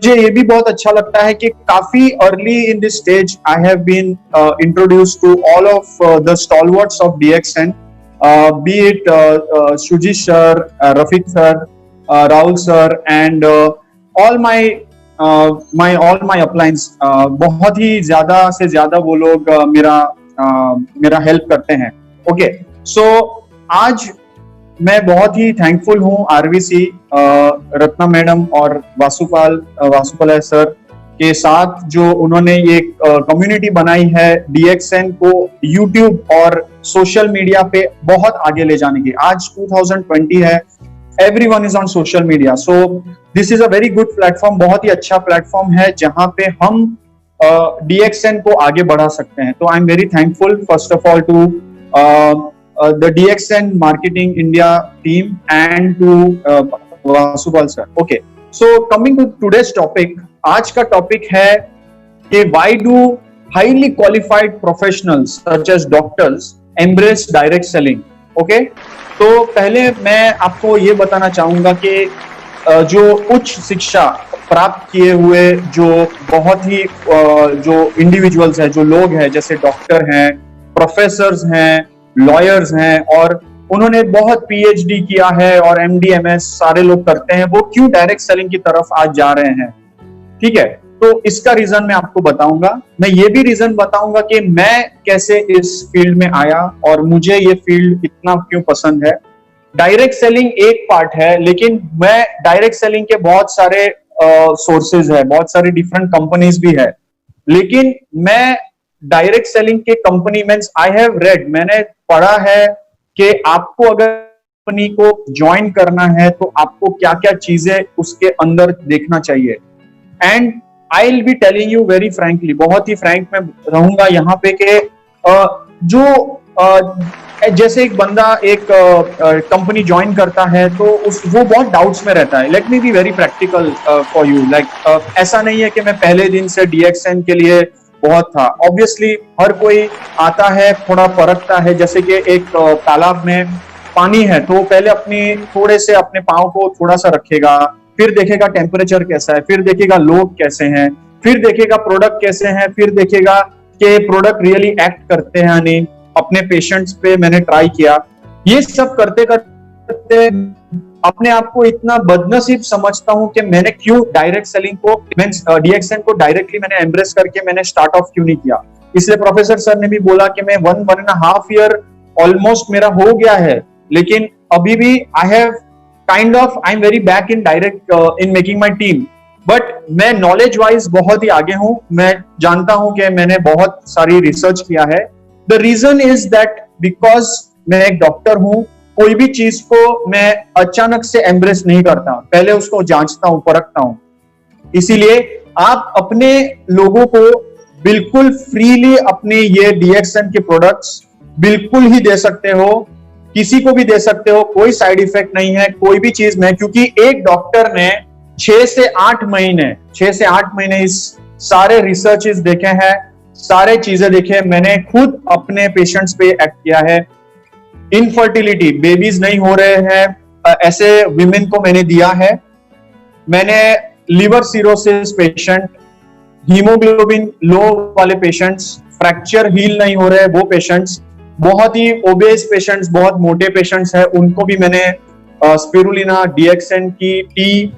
मुझे ये भी बहुत अच्छा लगता है कि काफी early in this stage I have been introduced to all of the stalwarts of DXN, be it Shuji sir, Rafiq sir, Rahul sir, and all my uplines. बहुत ही ज्यादा से ज्यादा वो लोग मेरा हेल्प करते हैं. ओके, सो आज मैं बहुत ही थैंकफुल हूँ RVC, रत्ना मैडम और वासुपाल सर के साथ, जो उन्होंने ये कम्युनिटी बनाई है DXN को YouTube और सोशल मीडिया पे बहुत आगे ले जाने की. आज 2020 है, everyone is on social media, so this is a very good platform. बहुत ही अच्छा प्लेटफॉर्म है जहां पे हम DXN को आगे बढ़ा सकते हैं. तो I am very thankful first of all to the DXN Marketing India team and to Vasupal sir. Okay, so coming to today's topic, आज का टॉपिक है कि why do highly qualified professionals such as doctors embrace direct selling. Okay, तो पहले मैं आपको ये बताना चाहूंगा कि जो उच्च शिक्षा प्राप्त किए हुए जो बहुत ही जो इंडिविजुअल्स हैं, जो लोग हैं, जैसे डॉक्टर हैं, प्रोफेसर्स हैं, लॉयर्स हैं, और उन्होंने बहुत PhD किया है और MD MS सारे लोग करते हैं, वो क्यों डायरेक्ट सेलिंग की तरफ आज जा रहे हैं. ठीक है, तो इसका रीजन मैं आपको बताऊंगा. मैं ये भी रीजन बताऊंगा कि मैं कैसे इस फील्ड में आया और मुझे ये फील्ड इतना क्यों पसंद है. डायरेक्ट सेलिंग एक पार्ट है, लेकिन मैं डायरेक्ट सेलिंग के बहुत सारे सोर्सेज है, बहुत सारी डिफरेंट कंपनीज भी है, लेकिन मैं डायरेक्ट सेलिंग के company means I have read, मैंने पढ़ा है कि आपको अगर कंपनी को ज्वाइन करना है तो आपको क्या क्या चीजें उसके अंदर देखना चाहिए. And I will be telling you very frankly, बहुत ही फ्रैंक में रहूंगा यहाँ पे कि जैसे एक बंदा एक कंपनी ज्वाइन करता है तो वो बहुत डाउट्स में रहता है. Let me be very practical for you. Like ऐसा नहीं है कि मैं पहले दिन से DXN के लिए बहुत था. ऑब्वियसली हर कोई आता है, थोड़ा परखता है. जैसे कि एक तालाब में पानी है तो पहले थोड़े से अपने पाँव को थोड़ा सा रखेगा, फिर देखेगा टेम्परेचर कैसा है, फिर देखेगा लोग कैसे हैं, फिर देखेगा प्रोडक्ट कैसे हैं, फिर देखेगा कि प्रोडक्ट रियली एक्ट करते हैं नहीं. अपने पेशेंट्स पे मैंने ट्राई किया. ये सब करते करते अपने आप को इतना बदनसीब समझता हूं कि मैंने क्यों डायरेक्ट सेलिंग को मींस DXN को डायरेक्टली मैंने एम्ब्रेस करके मैंने स्टार्ट ऑफ क्यों नहीं किया. इसलिए प्रोफेसर सर ने भी बोला कि मैं 1.5 ईयर ऑलमोस्ट मेरा हो गया है, लेकिन अभी भी आई am very back in direct in making my team. But मैं नॉलेज वाइज बहुत ही आगे हूं. मैं जानता हूं कि मैंने बहुत सारी रिसर्च किया है. The reason is that because मैं एक डॉक्टर हूं. कोई भी चीज को मैं अचानक से एम्ब्रेस नहीं करता, पहले उसको जांचता हूं, परखता हूं. इसीलिए आप अपने लोगों को बिल्कुल फ्रीली अपने ये DXN के प्रोडक्ट्स बिल्कुल ही दे सकते हो, किसी को भी दे सकते हो, कोई साइड इफेक्ट नहीं है, कोई भी चीज नहीं. क्योंकि एक डॉक्टर ने 6 से 8 महीने इस सारे रिसर्चेस देखे हैं, सारे चीजें देखे. मैंने खुद अपने पेशेंट्स पे एक्ट किया है. इनफर्टिलिटी, बेबीज नहीं हो रहे हैं, ऐसे विमेन को मैंने दिया है. मैंने लिवर सिरोसिस पेशेंट, हीमोग्लोबिन लो वाले पेशेंट्स, फ्रैक्चर हील नहीं हो रहे वो पेशेंट्स, बहुत ही ओबेस पेशेंट्स, बहुत मोटे पेशेंट्स हैं, उनको भी मैंने स्पिरुलिना, DXN की टी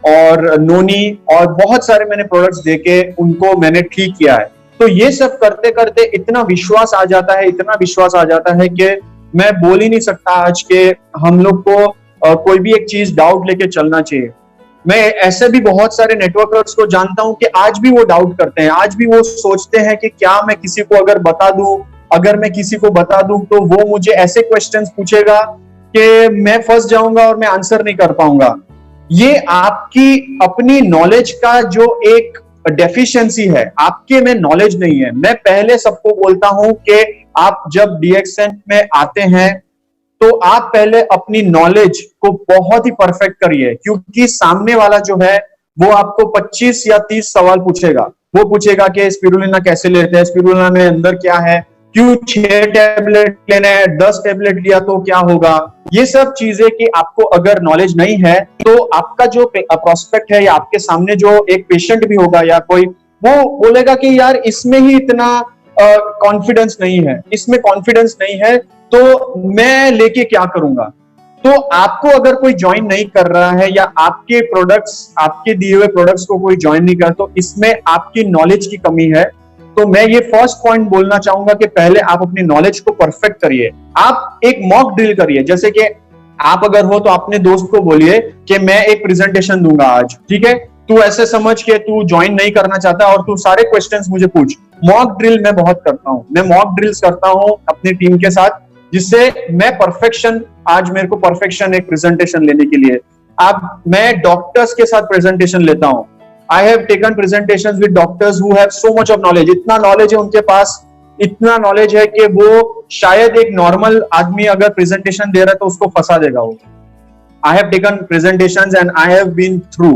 और नोनी और बहुत सारे मैंने प्रोडक्ट्स देके उनको मैंने ठीक किया है. तो ये सब करते करते इतना विश्वास आ जाता है कि मैं बोल ही नहीं सकता आज के हम लोग को कोई भी एक चीज डाउट लेके चलना चाहिए. मैं ऐसे भी बहुत सारे नेटवर्कर्स को जानता हूं कि आज भी वो डाउट करते हैं, आज भी वो सोचते हैं कि क्या मैं किसी को अगर बता दूं, अगर मैं किसी को बता दूं तो वो मुझे ऐसे क्वेश्चंस पूछेगा कि मैं फंस जाऊंगा और मैं आंसर नहीं कर पाऊंगा. ये आपकी अपनी नॉलेज का जो एक डेफिशिएंसी है, आपके में नॉलेज नहीं है. मैं पहले सबको बोलता हूं कि आप जब DXN में आते हैं तो आप पहले अपनी नॉलेज को बहुत ही परफेक्ट करिए, क्योंकि सामने वाला जो है वो आपको 25 या 30 सवाल पूछेगा. वो पूछेगा कि स्पिरुलिना कैसे लेते हैं, स्पिरुलिना में अंदर क्या है, क्यों 6 टैबलेट लेना है, 10 टैबलेट लिया तो क्या होगा, ये सब चीजें कि आपको अगर नॉलेज नहीं है तो आपका जो प्रोस्पेक्ट है या आपके सामने जो एक पेशेंट भी होगा या कोई, वो बोलेगा कि यार इसमें ही इतना कॉन्फिडेंस नहीं है, इसमें कॉन्फिडेंस नहीं है, तो मैं लेके क्या करूंगा। तो आपको अगर कोई ज्वाइन नहीं कर रहा है या आपके प्रोडक्ट्स, आपके दिए हुए प्रोडक्ट्स को कोई ज्वाइन नहीं कर, तो इसमें आपकी नॉलेज की कमी है। तो मैं ये फर्स्ट पॉइंट बोलना चाहूंगा कि पहले आप अपनी नॉलेज को परफेक्ट करिए। आप एक मॉक ड्रिल करिए, जैसे कि आप अगर हो तो अपने दोस्त को बोलिए कि मैं एक प्रेजेंटेशन दूंगा आज, ठीक है, तू ऐसे समझ के तू ज्वाइन नहीं करना चाहता और तू सारे क्वेश्चंस मुझे पूछ। मॉक ड्रिल मैं बहुत करता हूं, मैं मॉक ड्रिल्स करता हूं अपनी टीम के साथ, जिससे मैं परफेक्शन, आज मेरे को परफेक्शन एक प्रेजेंटेशन लेने के लिए। अब मैं डॉक्टर्स के साथ प्रेजेंटेशन लेता हूं। आई have taken presentations with doctors who have so much of knowledge, इतना नॉलेज है उनके पास, इतना नॉलेज है कि वो शायद एक नॉर्मल आदमी अगर प्रेजेंटेशन दे रहा है तो उसको फंसा देगा वो। I have taken presentations and I have been through.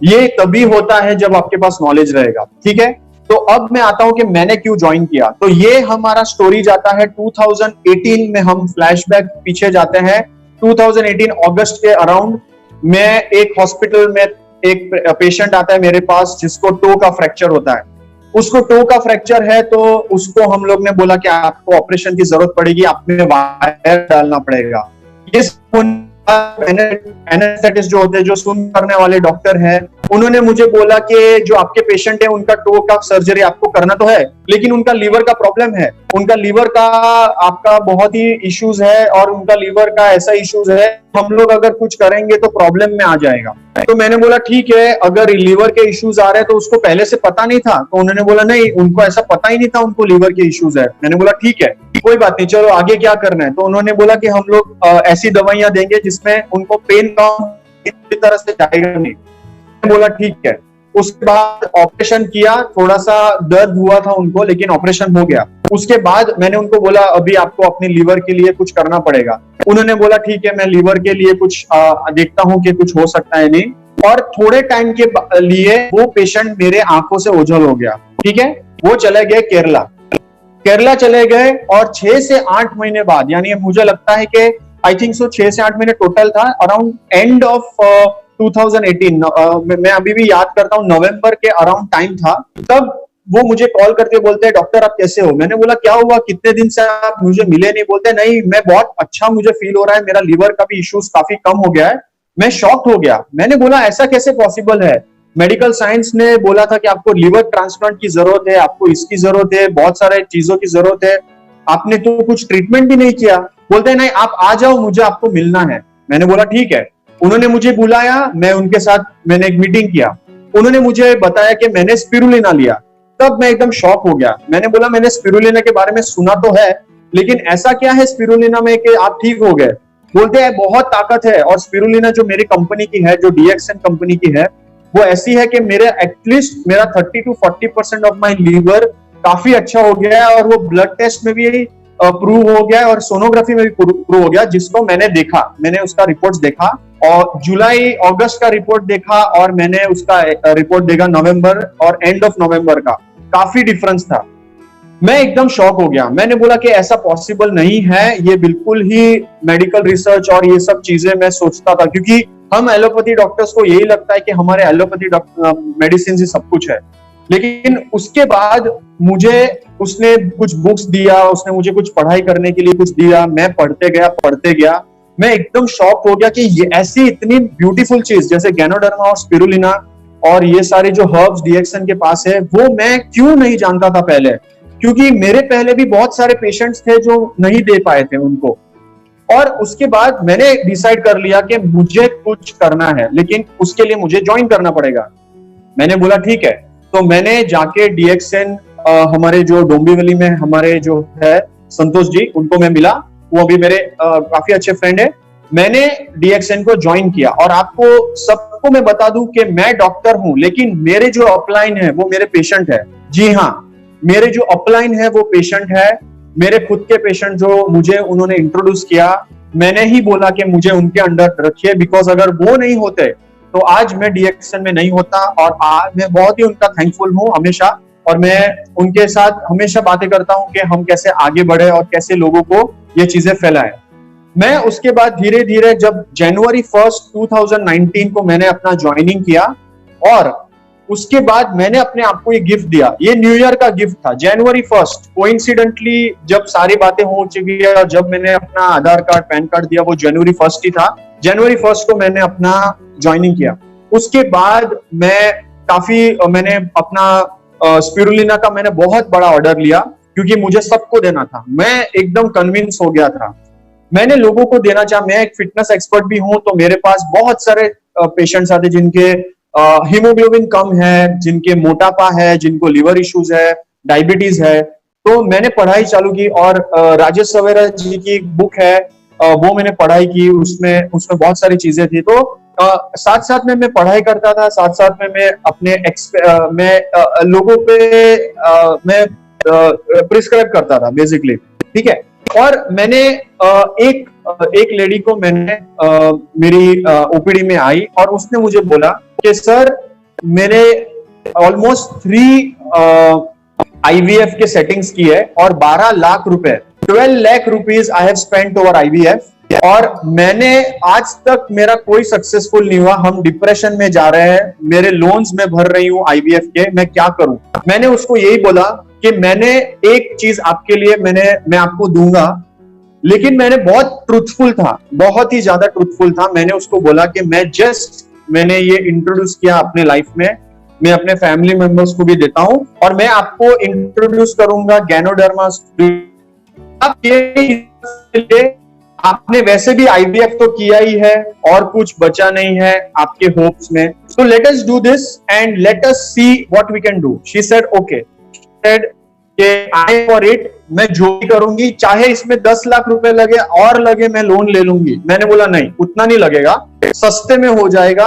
ये तभी होता है जब आपके पास नॉलेज रहेगा, ठीक है। तो अब मैं आता हूं कि मैंने क्यों ज्वाइन किया। तो ये हमारा स्टोरी जाता है 2018 में, हम फ्लैशबैक पीछे जाते हैं 2018 अगस्त के अराउंड। मैं एक हॉस्पिटल में, एक पेशेंट आता है मेरे पास जिसको टो का फ्रैक्चर होता है। उसको टो का फ्रैक्चर है तो उसको हम लोग ने बोला कि आपको ऑपरेशन की जरूरत पड़ेगी, आपने वायर डालना पड़ेगा। ये एनेस्थेटिस्ट जो होते हैं, जो सुन करने वाले डॉक्टर हैं, उन्होंने मुझे बोला कि जो आपके पेशेंट है उनका टो का सर्जरी आपको करना तो है, लेकिन उनका लीवर का प्रॉब्लम है, उनका लीवर का आपका बहुत ही इश्यूज है और उनका लीवर का ऐसा इश्यूज है, हम लोग अगर कुछ करेंगे तो प्रॉब्लम में आ जाएगा। तो मैंने बोला ठीक है, अगर लीवर के इश्यूज आ रहे हैं तो उसको पहले से पता नहीं था। तो उन्होंने बोला नहीं, उनको ऐसा पता ही नहीं था उनको लीवर के इश्यूज है। मैंने बोला ठीक है, कोई बात नहीं, चलो आगे क्या करना है। तो उन्होंने बोला कि हम लोग ऐसी दवाइयां देंगे जिसमें उनको पेन किसी तरह से जाएगा नहीं। मैंने बोला ठीक है। उसके बाद ऑपरेशन किया, थोड़ा सा दर्द हुआ था उनको, लेकिन ऑपरेशन हो गया। उसके बाद मैंने उनको बोला अभी आपको अपने लीवर के लिए कुछ करना पड़ेगा। उन्होंने बोला ठीक है, मैं लीवर के लिए कुछ देखता हूँ कि कुछ हो सकता है नहीं। और थोड़े टाइम के लिए वो पेशेंट मेरे आंखों से ओझल हो गया, ठीक है। वो चले गए केरला चले गए, और 6 से 8 महीने बाद, यानी मुझे लगता है कि आई थिंक सो 6 से 8 महीने टोटल था, अराउंड एंड ऑफ 2018, मैं अभी भी याद करता हूँ, नवंबर के अराउंड टाइम था। तब वो मुझे कॉल करके बोलते हैं डॉक्टर आप कैसे हो। मैंने बोला क्या हुआ, कितने दिन से आप मुझे मिले नहीं। बोलते नहीं, मैं बहुत अच्छा मुझे फील हो रहा है, मेरा लीवर का भी इश्यूज काफी कम हो गया है। मैं शॉक्ड हो गया। मैंने बोला ऐसा कैसे पॉसिबल है, मेडिकल साइंस ने बोला था कि आपको लीवर ट्रांसप्लांट की जरूरत है, आपको इसकी जरूरत है, बहुत सारे चीजों की जरूरत है, आपने तो कुछ ट्रीटमेंट भी नहीं किया। बोलते नहीं, आप आ जाओ, मुझे आपको मिलना है। मैंने बोला ठीक है। उन्होंने मुझे बुलाया, मैं उनके साथ मैंने एक मीटिंग किया। उन्होंने मुझे बताया कि मैंने स्पिरुलिना लिया। तब मैं एकदम शॉक हो गया। मैंने बोला मैंने स्पिरुलिना के बारे में सुना तो है, लेकिन ऐसा क्या है स्पिरुलिना में कि आप ठीक हो गए। बोलते हैं बहुत ताकत है, और स्पिरुलिना जो मेरी कंपनी की है, जो डीएक्सएन कंपनी की है, वो ऐसी है कि मेरे एटलीस्ट मेरा 30 to 40% ऑफ माई लीवर काफी अच्छा हो गया है, और वो ब्लड टेस्ट में भी प्रूव हो गया है और सोनोग्राफी में भी प्रूव हो गया, जिसको मैंने देखा, मैंने उसका रिपोर्ट देखा, और जुलाई अगस्त का रिपोर्ट देखा, और मैंने उसका रिपोर्ट देखा नवंबर और एंड ऑफ नवंबर का। काफी डिफरेंस था। मैं एकदम शॉक हो गया। मैंने बोला कि ऐसा पॉसिबल नहीं है, ये बिल्कुल ही मेडिकल रिसर्च और ये सब चीजें मैं सोचता था, क्योंकि हम एलोपैथी डॉक्टर्स को यही लगता है कि हमारे एलोपैथी मेडिसिन ही सब कुछ है। लेकिन उसके बाद मुझे उसने कुछ बुक्स दिया, उसने मुझे कुछ पढ़ाई करने के लिए कुछ दिया, मैं पढ़ते गया। मैं एकदम शॉक हो गया कि ये ऐसी इतनी ब्यूटीफुल चीज जैसे गैनोडर्मा और स्पिरुलिना और ये सारे जो हर्ब्स डीएक्सएन के पास है, वो मैं क्यों नहीं जानता था पहले, क्योंकि मेरे पहले भी बहुत सारे पेशेंट्स थे जो नहीं दे पाए थे उनको। और उसके बाद मैंने डिसाइड कर लिया कि मुझे कुछ करना है, लेकिन उसके लिए मुझे ज्वाइन करना पड़ेगा। मैंने बोला ठीक है। तो मैंने जाके डीएक्सएन, हमारे जो डोंबिवली में हमारे जो है संतोष जी, उनको मैं मिला, वो अभी मेरे काफी अच्छे फ्रेंड है। मैंने डीएक्सएन को ज्वाइन किया, और आपको सबको मैं बता दूं कि मैं डॉक्टर हूं, लेकिन मेरे जो अपलाइन है वो मेरे पेशेंट है। जी हाँ, मेरे जो अपलाइन है वो पेशेंट है, मेरे खुद के पेशेंट जो मुझे उन्होंने इंट्रोड्यूस किया। मैंने ही बोला कि मुझे उनके अंडर रखिए, बिकॉज अगर वो नहीं होते तो आज मैं डीएक्सएन में नहीं होता। और आज मैं बहुत ही उनका थैंकफुल हूँ हमेशा, और मैं उनके साथ हमेशा बातें करता हूं कि हम कैसे आगे बढ़े और कैसे लोगों को ये चीजें फैलाएं। मैं उसके बाद धीरे धीरे जब जनवरी 1 2019 को मैंने अपना ज्वाइनिंग किया, और उसके बाद मैंने अपने आप को ये गिफ्ट दिया। ये न्यू ईयर का गिफ्ट था, जनवरी 1। कोइंसिडेंटली जब सारी बातें हो चुकी है और जब मैंने अपना आधार कार्ड पैन कार्ड दिया, वो जनवरी 1 ही था। जनवरी 1 को मैंने अपना ज्वाइनिंग किया। उसके बाद मैंने अपना स्पिरुलिना का मैंने बहुत बड़ा ऑर्डर लिया, क्योंकि मुझे सबको देना था। मैं एकदम कन्विंस हो गया था, मैंने लोगों को देना चाहा। मैं एक फिटनेस एक्सपर्ट भी हूं, तो मेरे पास बहुत सारे पेशेंट्स आते जिनके हीमोग्लोबिन कम है, जिनके मोटापा है, जिनको लिवर इश्यूज है, डायबिटीज है। तो मैंने पढ़ाई चालू की, और राजेश सवेरा जी की एक बुक है, वो मैंने पढ़ाई की। उसमें बहुत सारी चीजें थी। तो साथ साथ में मैं पढ़ाई करता था, साथ साथ में मैं अपने लोगों पे मैं प्रिस्क्राइब करता था बेसिकली, ठीक है। और मैंने एक लेडी को मैंने मेरी ओपीडी में आई, और उसने मुझे बोला कि सर, मेरे ऑलमोस्ट 3 आईवीएफ के सेटिंग्स की है, और 12 लाख रुपए 12 lakh rupees I have spent over IVF, और मैंने आज तक मेरा कोई सक्सेसफुल नहीं हुआ। हम डिप्रेशन में जा रहे हैं, मेरे लोन्स में भर रही हूँ आईवीएफ के, मैं क्या करूं। मैंने उसको यही बोला कि मैंने एक चीज आपके लिए मैं आपको दूंगा, लेकिन मैंने बहुत ट्रूथफुल था, बहुत ही ज्यादा ट्रूथफुल था। मैंने उसको बोला कि मैंने ये इंट्रोड्यूस किया अपने लाइफ में, मैं अपने फैमिली मेंबर्स को भी देता हूं, और मैं आपको इंट्रोड्यूस करूंगा गैनोडर्मा। आपने वैसे भी आईवीएफ तो किया ही है, और कुछ बचा नहीं है आपके होप्स में, so let us do this and let us see what we can do. She said okay, said कि आई फॉर इट, मैं जो भी करूंगी, चाहे इसमें 10 लाख रुपए लगे और लगे, मैं लोन ले लूंगी। मैंने बोला नहीं, उतना नहीं लगेगा, सस्ते में हो जाएगा,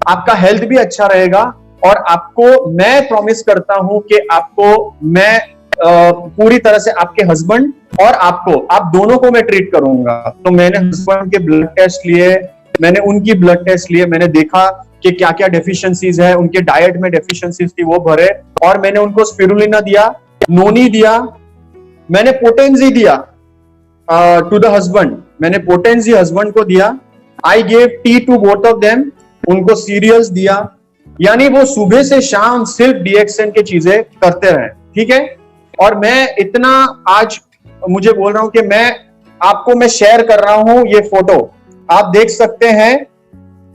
आपका हेल्थ भी अच्छा रहेगा, और आपको मैं प्रॉमिस करता हूं कि आपको मैं पूरी तरह से आपके हस्बैंड और आप दोनों को मैं ट्रीट करूंगा। तो मैंने हस्बैंड के ब्लड टेस्ट लिए, मैंने उनकी ब्लड टेस्ट लिए, मैंने देखा कि क्या क्या डेफिशिएंसीज है, उनके डाइट में डेफिशिएंसीज थी, वो भरे, और मैंने उनको स्पिरुलिना दिया, नोनी दिया, मैंने पोटेंजी दिया टू द हस्बैंड, मैंने पोटेंजी हस्बैंड को दिया। I gave tea to both of them, उनको सीरियल्स दिया। यानी वो सुबह से शाम सिर्फ डीएक्सएन की चीजें करते रहे, ठीक है। और मैं इतना आज मुझे बोल रहा हूं कि मैं शेयर कर रहा हूं ये फोटो, आप देख सकते हैं,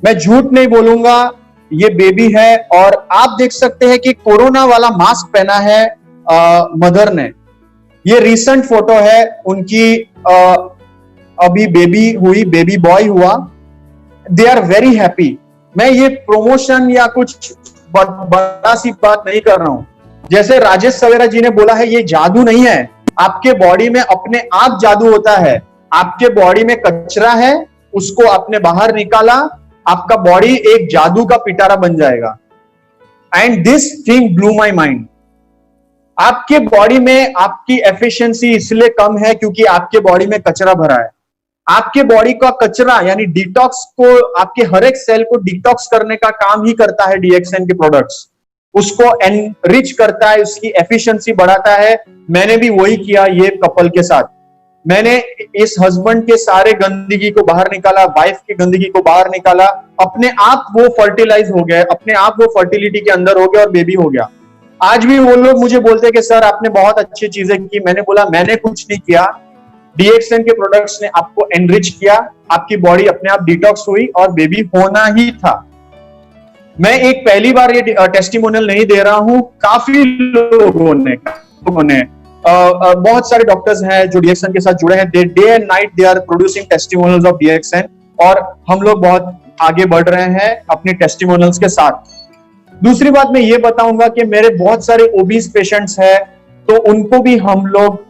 मैं झूठ नहीं बोलूंगा, ये बेबी है। और आप देख सकते हैं कि कोरोना वाला मास्क पहना है मदर ने। ये रीसेंट फोटो है उनकी, अभी बेबी बॉय हुआ। They are very happy. मैं ये प्रमोशन या कुछ बड़ा सी बात नहीं कर रहा हूं। जैसे राजेश सवेरा जी ने बोला है, ये जादू नहीं है, आपके बॉडी में अपने आप जादू होता है। आपके बॉडी में कचरा है, उसको आपने बाहर निकाला, आपका बॉडी एक जादू का पिटारा बन जाएगा। And this thing blew my mind. आपके बॉडी में आपकी एफिशिएंसी इसलिए कम है क्योंकि आपके बॉडी में कचरा भरा है। आपके बॉडी का कचरा यानी डिटॉक्स को, आपके हर एक सेल को डिटॉक्स करने का काम ही करता है डीएक्सएन के प्रोडक्ट्स। उसको एनरिच करता है, उसकी एफिशिएंसी बढ़ाता है। मैंने भी वही किया ये कपल के साथ। मैंने इस हस्बैंड के सारे गंदगी को बाहर निकाला, वाइफ की गंदगी को बाहर निकाला, अपने आप वो फर्टिलाइज हो गए, अपने आप वो फर्टिलिटी के अंदर हो गया और बेबी हो गया। आज भी वो लोग मुझे बोलते हैं कि सर आपने बहुत अच्छी चीजें की। मैंने बोला मैंने कुछ नहीं किया, डीएक्सएन के प्रोडक्ट्स ने आपको एनरिच किया, आपकी बॉडी अपने आप डिटॉक्स हुई और बेबी होना ही था। मैं एक पहली बार ये टेस्टिमोनियल नहीं दे रहा हूं, काफी लोगों ने बहुत सारे डॉक्टर्स हैं जो डीएक्सएन के साथ जुड़े हैं। Day and night they are producing testimonials of DXN, और हम लोग बहुत आगे बढ़ रहे हैं अपने टेस्टिमोनियल्स के साथ। दूसरी बात मैं ये बताऊंगा कि मेरे बहुत सारे ओबीज पेशेंट्स हैं, तो उनको भी हम लोग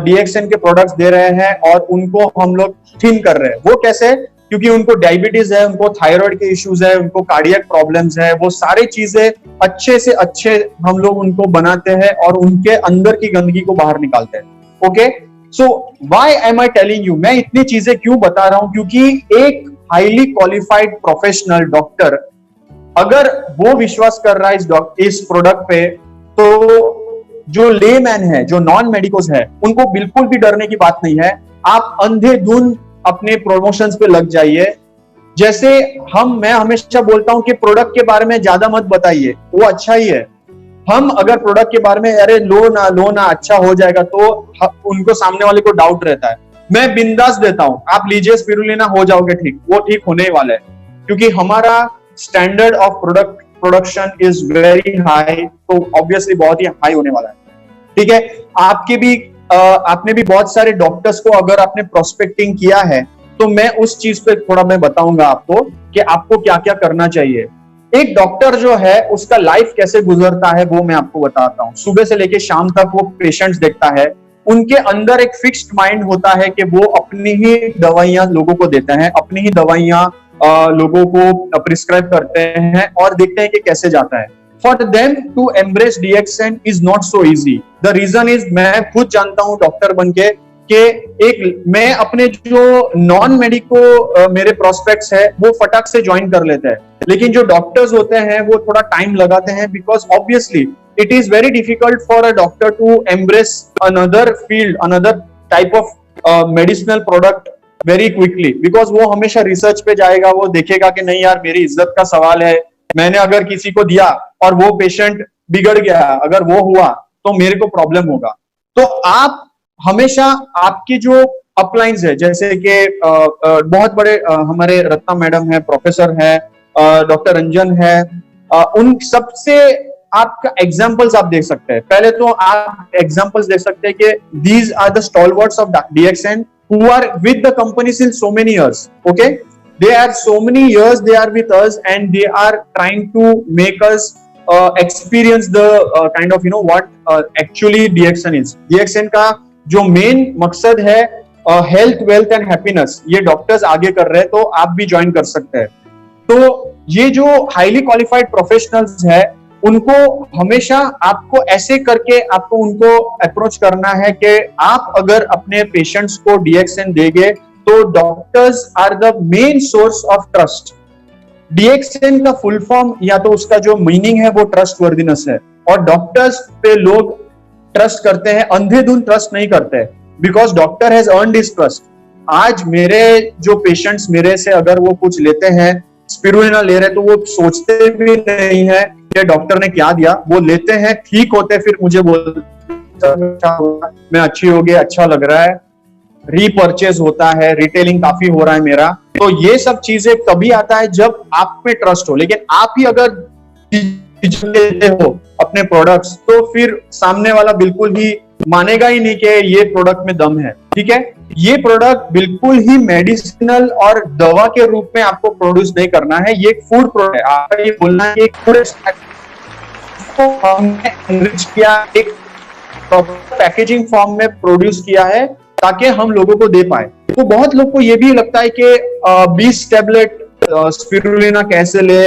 डीएक्सएन के प्रोडक्ट्स दे रहे हैं और उनको हम लोग थिन कर रहे हैं। वो कैसे? क्योंकि उनको डायबिटीज है, उनको थायराइड के इश्यूज है, उनको कार्डियक प्रॉब्लम्स है, वो सारी चीजें अच्छे से अच्छे हम लोग उनको बनाते हैं और उनके अंदर की गंदगी को बाहर निकालते हैं। Okay, so why am I telling you, मैं इतनी चीजें क्यों बता रहा हूं? क्योंकि एक हाईली क्वालिफाइड प्रोफेशनल डॉक्टर अगर वो विश्वास कर रहा है इस प्रोडक्ट पे, तो जो लेमैन है, जो नॉन मेडिकोस है, उनको बिल्कुल भी डरने की बात नहीं है। आप अंधेधुन अपने प्रमोशंस पे लग जाइए। जैसे मैं हमेशा बोलता हूं कि प्रोडक्ट के बारे में ज्यादा मत बताइए, वो अच्छा ही है। हम अगर प्रोडक्ट के बारे में अरे लो ना अच्छा हो जाएगा, तो उनको सामने वाले को डाउट रहता है। मैं बिंदास देता हूं, आप लीजिए स्पिरुलिना, हो जाओगे ठीक, वो ठीक होने ही वाला है, क्योंकि हमारा standard of production is very high, तो ऑब्वियसली बहुत ही हाई होने वाला है। ठीक है, आपने भी बहुत सारे डॉक्टर्स को अगर आपने प्रोस्पेक्टिंग किया है, तो मैं उस चीज पे थोड़ा मैं बताऊंगा आपको कि आपको क्या क्या करना चाहिए। एक डॉक्टर जो है उसका लाइफ कैसे गुजरता है वो मैं आपको बताता हूँ। सुबह से लेके शाम तक वो पेशेंट्स देखता है, उनके अंदर एक फिक्स्ड माइंड होता है कि वो अपनी ही दवाइयां लोगों को देते हैं, अपनी ही दवाइयां लोगों को प्रिस्क्राइब करते हैं और देखते हैं कि कैसे जाता है। For them to embrace DXN is not so easy. The reason is, मैं खुद जानता हूं डॉक्टर बनके कि मैं अपने जो नॉन मेडिको मेरे प्रोस्पेक्ट्स है वो फटाक से ज्वाइन कर लेते हैं, लेकिन जो डॉक्टर्स होते हैं वो थोड़ा टाइम लगाते हैं, because obviously it is very difficult for a doctor to embrace another field, another type of medicinal product very quickly, because वो हमेशा रिसर्च पे जाएगा, वो देखेगा कि नहीं यार मेरी इज्जत का सवाल है, मैंने अगर किसी को दिया और वो पेशेंट बिगड़ गया, अगर वो हुआ तो मेरे को प्रॉब्लम होगा। तो आप हमेशा आपकी जो अपलाइंस है, जैसे कि बहुत बड़े हमारे रत्ना मैडम है, प्रोफेसर है, डॉक्टर रंजन है, उन सबसे आपका एग्जांपल्स आप देख सकते हैं। पहले तो आप एग्जांपल्स देख सकते हैं कि these are the stalwarts of DXN who are with the company since so many years. Okay, they are so many years they are with us and they are trying to make us experience the kind of what actually DXN is. DXN का जो main मकसद है health, wealth and happiness, ये doctors आगे कर रहे हैं, तो आप भी ज्वाइन कर सकते हैं। तो ये जो हाईली क्वालिफाइड प्रोफेशनल्स है, उनको हमेशा आपको ऐसे करके आपको उनको अप्रोच करना है कि आप अगर अपने पेशेंट्स को DXN देंगे तो doctors are the main source of trust. DXN का फुल फॉर्म या तो उसका जो मीनिंग है वो ट्रस्ट वर्दीनेस है, और डॉक्टर्स पे लोग ट्रस्ट करते हैं, अंधेधुन ट्रस्ट नहीं करते, because doctor has earned his trust. आज मेरे जो पेशेंट्स मेरे से अगर वो कुछ लेते हैं, स्पिरुलिना ले रहे, तो वो सोचते भी नहीं है कि डॉक्टर ने क्या दिया, वो लेते हैं, ठीक होते, फिर मुझे बोलते मैं अच्छी हो गई, अच्छा लग रहा है, रीपर्चेज होता है, रिटेलिंग काफी हो रहा है मेरा। तो ये सब चीजें तभी आता है जब आप पे ट्रस्ट हो, लेकिन आप ही अगर लेते हो अपने प्रोडक्ट्स, तो फिर सामने वाला बिल्कुल ही मानेगा ही नहीं कि ये प्रोडक्ट में दम है। ठीक है, ये प्रोडक्ट बिल्कुल ही मेडिसिनल और दवा के रूप में आपको प्रोड्यूस नहीं करना है, ये एक फूड प्रोडक्ट है। आपका ये बोलना है एक फूड को हमने एनरिच किया, एक प्रॉपर पैकेजिंग फॉर्म में प्रोड्यूस किया है ताकि हम लोगों को दे पाए। तो बहुत लोग को ये भी लगता है कि 20 टैबलेट स्पिरुलिना कैसे ले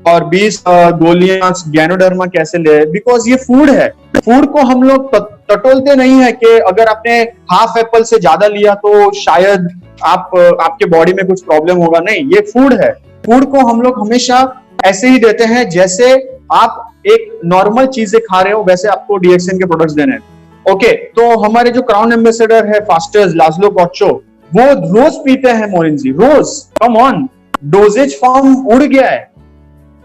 और 20 गोलियां गैनोडर्मा कैसे ले, बिकॉज ये फूड है। फूड को हम लोग टटोलते नहीं है कि अगर आपने हाफ एप्पल से ज्यादा लिया तो शायद आपके बॉडी में कुछ प्रॉब्लम होगा, नहीं, ये फूड है। फूड को हम लोग हमेशा ऐसे ही देते हैं जैसे आप एक नॉर्मल चीजें खा रहे हो, वैसे आपको DXN के प्रोडक्ट्स देने हैं। ओके, तो हमारे जो क्राउन एम्बेसडर है फास्टर्स लाज़लो कोच्चो, वो रोज पीते हैं मोरिन जी, रोज। कम ऑन, डोजेज फॉर्म उड़ गया है,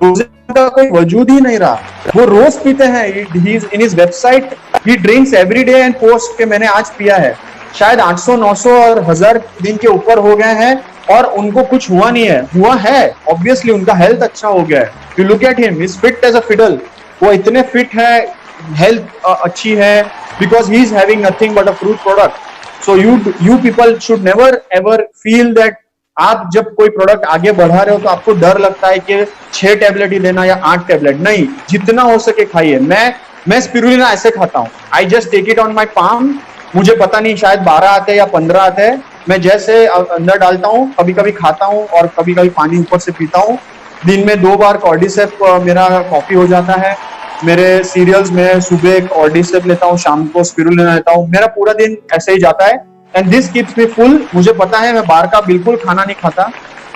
डोजेज का कोई वजूद ही नहीं रहा, वो रोज पीते हैं। In his website he drinks every day and post के मैंने आज पिया है। शायद 800 900 और 1000 दिन के ऊपर हो गए हैं और उनको कुछ हुआ नहीं है। हुआ है, ऑब्वियसली उनका हेल्थ अच्छा हो गया है। You look at him, he is fit as a fiddle, वो इतने फिट है, हेल्थ अच्छी है, because he is having nothing but a fruit product. So you people should never ever feel that आप जब कोई प्रोडक्ट आगे बढ़ा रहे हो तो आपको डर लगता है कि 6 टैबलेट ही लेना या 8 टैबलेट, नहीं, जितना हो सके खाइए। मैं स्पिरुलिना ऐसे खाता हूँ, I just take it on my palm, मुझे पता नहीं शायद 12 आते हैं या 15 आते हैं, मैं जैसे अंदर डालता हूँ, कभी कभी खाता हूँ और कभी कभी पानी ऊपर से पीता हूँ। दिन में 2 बार कॉर्डिसेप मेरा कॉफी हो जाता है। मेरे सीरियल्स में सुबह कॉर्डिसेप लेता हूँ, शाम को स्पिरुलिना लेता हूँ, मेरा पूरा दिन ऐसे ही जाता है। And this keeps me full. मुझे पता है मैं बाहर का बिल्कुल खाना नहीं खाता।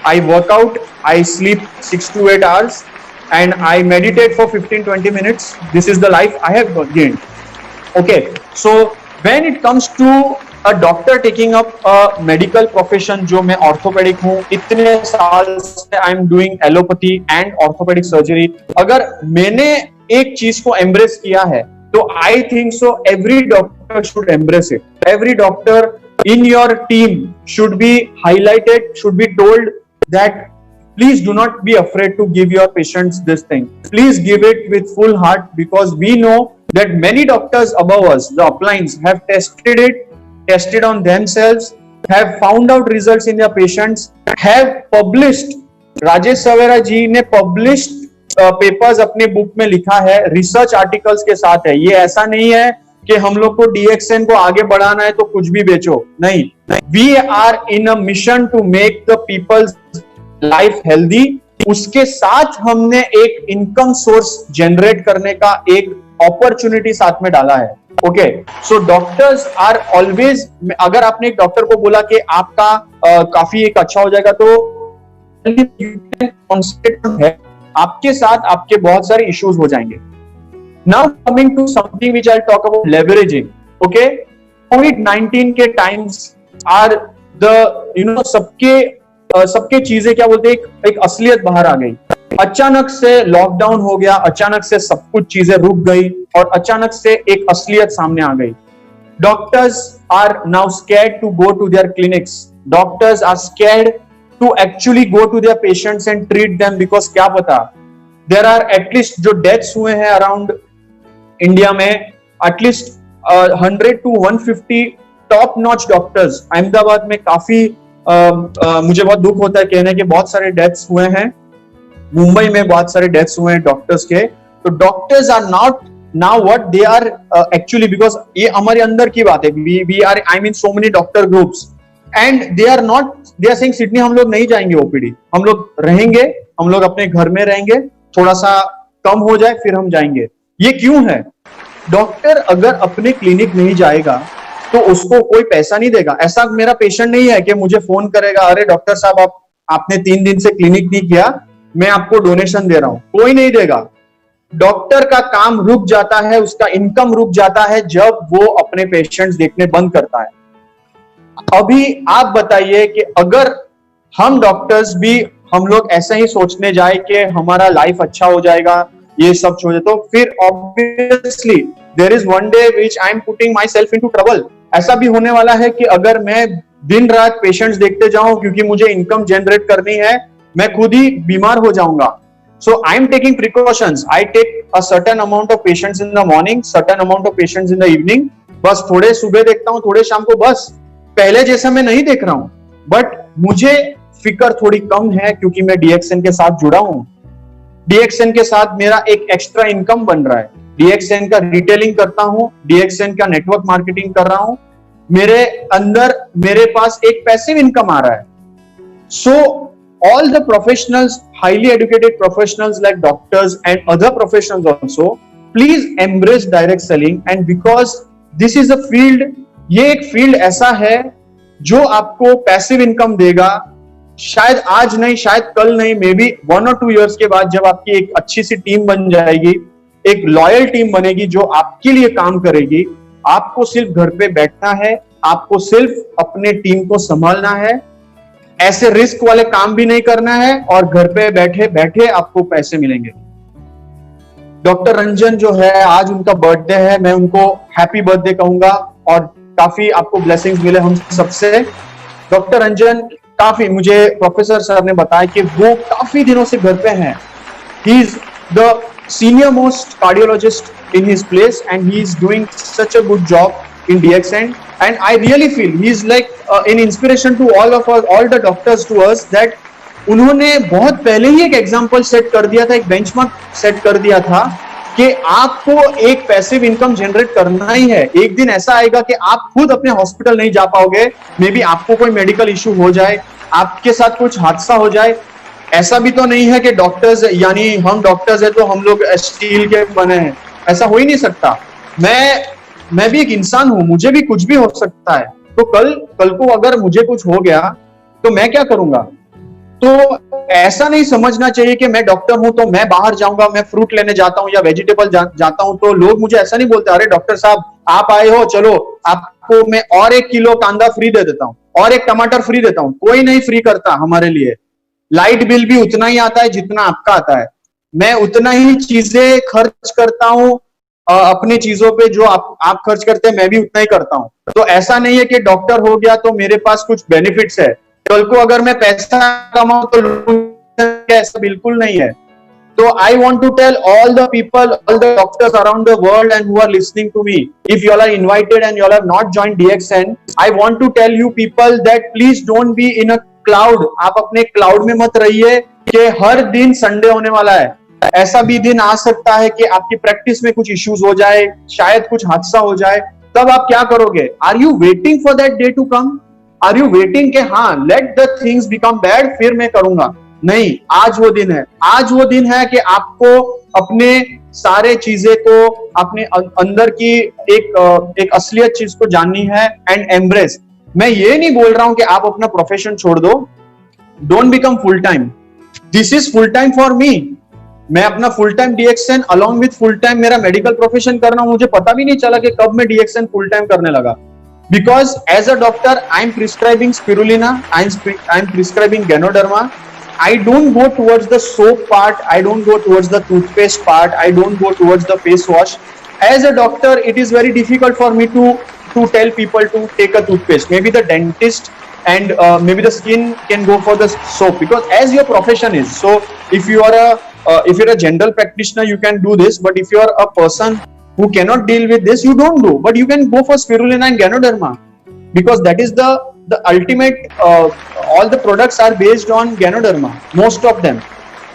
आई workout, I sleep 6 to 8 hours and I meditate for 15-20 minutes. This is the life I have gained. Okay, so when it comes to a doctor taking up a medical profession, जो मैं ऑर्थोपेडिक हूँ, इतने साल से I am doing allopathy and orthopaedic surgery, अगर मैंने एक चीज को एम्ब्रेस किया है तो I think so every doctor should embrace it. Every doctor in your team should be highlighted, should be told that please do not be afraid to give your patients this thing. Please give it with full heart, because we know that many doctors above us, the uplines, have tested it, tested on themselves, have found out results in their patients, have published. Rajesh Savera ji ने published papers अपने book में लिखा है, research articles के साथ है. ये ऐसा नहीं है कि हम लोग को DXN को आगे बढ़ाना है तो कुछ भी बेचो, नहीं. We are in a mission to make the people's life healthy. उसके साथ हमने एक इनकम सोर्स जनरेट करने का एक अपॉर्चुनिटी साथ में डाला है. Okay, so doctors are always, अगर आपने एक डॉक्टर को बोला कि आपका काफी एक अच्छा हो जाएगा, तो है आपके साथ आपके बहुत सारे इश्यूज हो जाएंगे. Now coming to something which I'll talk about, leveraging. Okay, COVID-19 के times are the सबके चीजें क्या बोलते हैं, एक असलियत बाहर आ गई. अचानक से लॉकडाउन हो गया, अचानक से सब कुछ चीजें रुक गई और अचानक से एक असलियत सामने आ गई. Doctors are now scared to go to their clinics. Doctors are scared to actually go to their patients and treat them, because क्या पता, देयर आर एटलीस्ट जो डेथ्स हुए हैं अराउंड इंडिया में, at least 100 to 150 top notch doctors. Ahmedabad में काफी मुझे बहुत दुख होता है कहने के बहुत सारे डेथ्स हुए हैं. मुंबई में बहुत सारे डेथ्स हुए हैं डॉक्टर्स के. तो doctors are not now what they are actually, because ये हमारे अंदर की बात है. We are, I mean so many doctor groups, and they are not, they are saying Sydney हम लोग नहीं जाएंगे ओपीडी, हम लोग रहेंगे, हम लोग अपने घर में रहेंगे, थोड़ा सा कम हो जाए फिर हम जाएंगे. ये क्यों है? डॉक्टर अगर अपने क्लिनिक नहीं जाएगा तो उसको कोई पैसा नहीं देगा. ऐसा मेरा पेशेंट नहीं है कि मुझे फोन करेगा, अरे डॉक्टर साहब आपने 3 दिन से क्लिनिक नहीं किया, मैं आपको डोनेशन दे रहा हूं. कोई नहीं देगा. डॉक्टर का काम रुक जाता है, उसका इनकम रुक जाता है जब वो अपने पेशेंट्स देखने बंद करता है. अभी आप बताइए कि अगर हम डॉक्टर्स भी हम लोग ऐसा ही सोचने जाए कि हमारा लाइफ अच्छा हो जाएगा, ये सब छोड़ दे, तो फिर obviously there is one day which I am putting my self into trouble. ऐसा भी होने वाला है कि अगर मैं दिन रात पेशेंट्स देखते जाऊं क्योंकि मुझे इनकम जनरेट करनी है, मैं खुद ही बीमार हो जाऊंगा. So I am taking precautions. I take a certain amount of patients in the morning, certain amount of patients in the evening. बस थोड़े सुबह देखता हूं, थोड़े शाम को. बस पहले जैसा मैं नहीं देख रहा हूं, बट मुझे फिक्र थोड़ी कम है क्योंकि मैं DXN के साथ जुड़ा हूं. DXN के साथ मेरा एक एक्स्ट्रा इनकम बन रहा है. DXN का रिटेलिंग करता हूं, DXN का नेटवर्क मार्केटिंग कर रहा हूं, मेरे अंदर मेरे पास एक पैसिव इनकम आ रहा है. So all the professionals, highly educated professionals like doctors and other professionals also, please embrace direct selling. And because this is a field, ये एक फील्ड ऐसा है जो आपको पैसिव इनकम देगा. शायद आज नहीं, शायद कल नहीं, मे बी 1 or 2 years के बाद जब आपकी एक अच्छी सी टीम बन जाएगी, एक लॉयल टीम बनेगी जो आपके लिए काम करेगी, आपको सिर्फ घर पे बैठना है, आपको सिर्फ अपने टीम को संभालना है, ऐसे रिस्क वाले काम भी नहीं करना है, और घर पे बैठे बैठे आपको पैसे मिलेंगे. डॉक्टर रंजन जो है, आज उनका बर्थडे है, मैं उनको हैप्पी बर्थडे कहूंगा और काफी आपको ब्लेसिंग्स मिले हम सबसे. डॉक्टर रंजन काफी, मुझे प्रोफेसर सर ने बताया कि वो काफी दिनों से घर पे हैं. He is the senior most cardiologist in his place and he is doing such a good job in DXN. And I really feel he is like an inspiration to all of us, all the doctors to us, that उन्होंने बहुत पहले ही एक example set कर दिया था, एक benchmark set कर दिया था कि आपको एक पैसिव इनकम जनरेट करना ही है. एक दिन ऐसा आएगा कि आप खुद अपने हॉस्पिटल नहीं जा पाओगे, मे बी आपको कोई मेडिकल इश्यू हो जाए, आपके साथ कुछ हादसा हो जाए. ऐसा भी तो नहीं है कि डॉक्टर्स, यानी हम डॉक्टर्स है तो हम लोग स्टील के बने हैं, ऐसा हो ही नहीं सकता. मैं भी एक इंसान हूं, मुझे भी कुछ भी हो सकता है. तो कल को अगर मुझे कुछ हो गया तो मैं क्या करूंगा? तो ऐसा नहीं समझना चाहिए कि मैं डॉक्टर हूं तो मैं बाहर जाऊंगा, मैं फ्रूट लेने जाता हूं या वेजिटेबल जाता हूं तो लोग मुझे ऐसा नहीं बोलते, अरे डॉक्टर साहब आप आए हो, चलो आपको मैं और 1 किलो कांदा फ्री दे देता हूं और 1 टमाटर फ्री देता हूं। कोई नहीं फ्री करता हमारे लिए। लाइट बिल भी उतना ही आता है जितना आपका आता है। मैं उतना ही चीजें खर्च करता हूं अपने चीजों पे, जो आप खर्च करते हैं मैं भी उतना ही करता हूं। तो ऐसा नहीं है कि डॉक्टर हो गया तो मेरे पास कुछ बेनिफिट्स है, कल को अगर मैं पैसा कमाऊं तो ऐसा बिल्कुल नहीं है। So I want to tell all the people, all the doctors around the world and who are listening to me, if you all are invited and you all have not joined DXN, I want to tell you people that please don't be in a cloud. आप अपने cloud में मत रहिए कि हर दिन Sunday होने वाला है। ऐसा भी दिन आ सकता है कि आपकी प्रैक्टिस में कुछ इश्यूज हो जाए, शायद कुछ हादसा हो जाए, तब आप क्या करोगे? Are you waiting for that day to come? Are you waiting कि हाँ let the things become bad फिर मैं करूंगा? नहीं, आज वो दिन है। आज वो दिन है कि आपको अपने सारे चीजें को अपने अंदर की एक असलियत चीज को जाननी है एंड एम्ब्रेस। मैं ये नहीं बोल रहा हूं कि आप अपना प्रोफेशन छोड़ दो, don't become full time. This is full time for me. मैं अपना full time DXN along with full time मेरा मेडिकल प्रोफेशन करना, मुझे पता भी नहीं चला कि कब मैं डीएक्सएन फुल टाइम करने लगा। Because as a doctor, I am prescribing spirulina, I am prescribing Ganoderma. I don't go towards the soap part, I don't go towards the toothpaste part, I don't go towards the face wash. As a doctor, it is very difficult for me to tell people to take a toothpaste. Maybe the dentist and maybe the skin can go for the soap, because as your profession is. So if you are a general practitioner, you can do this. But if you are a person who cannot deal with this, you don't do. But you can go for spirulina and Ganoderma, because that is the ultimate. All the products are based on Ganoderma, most of them.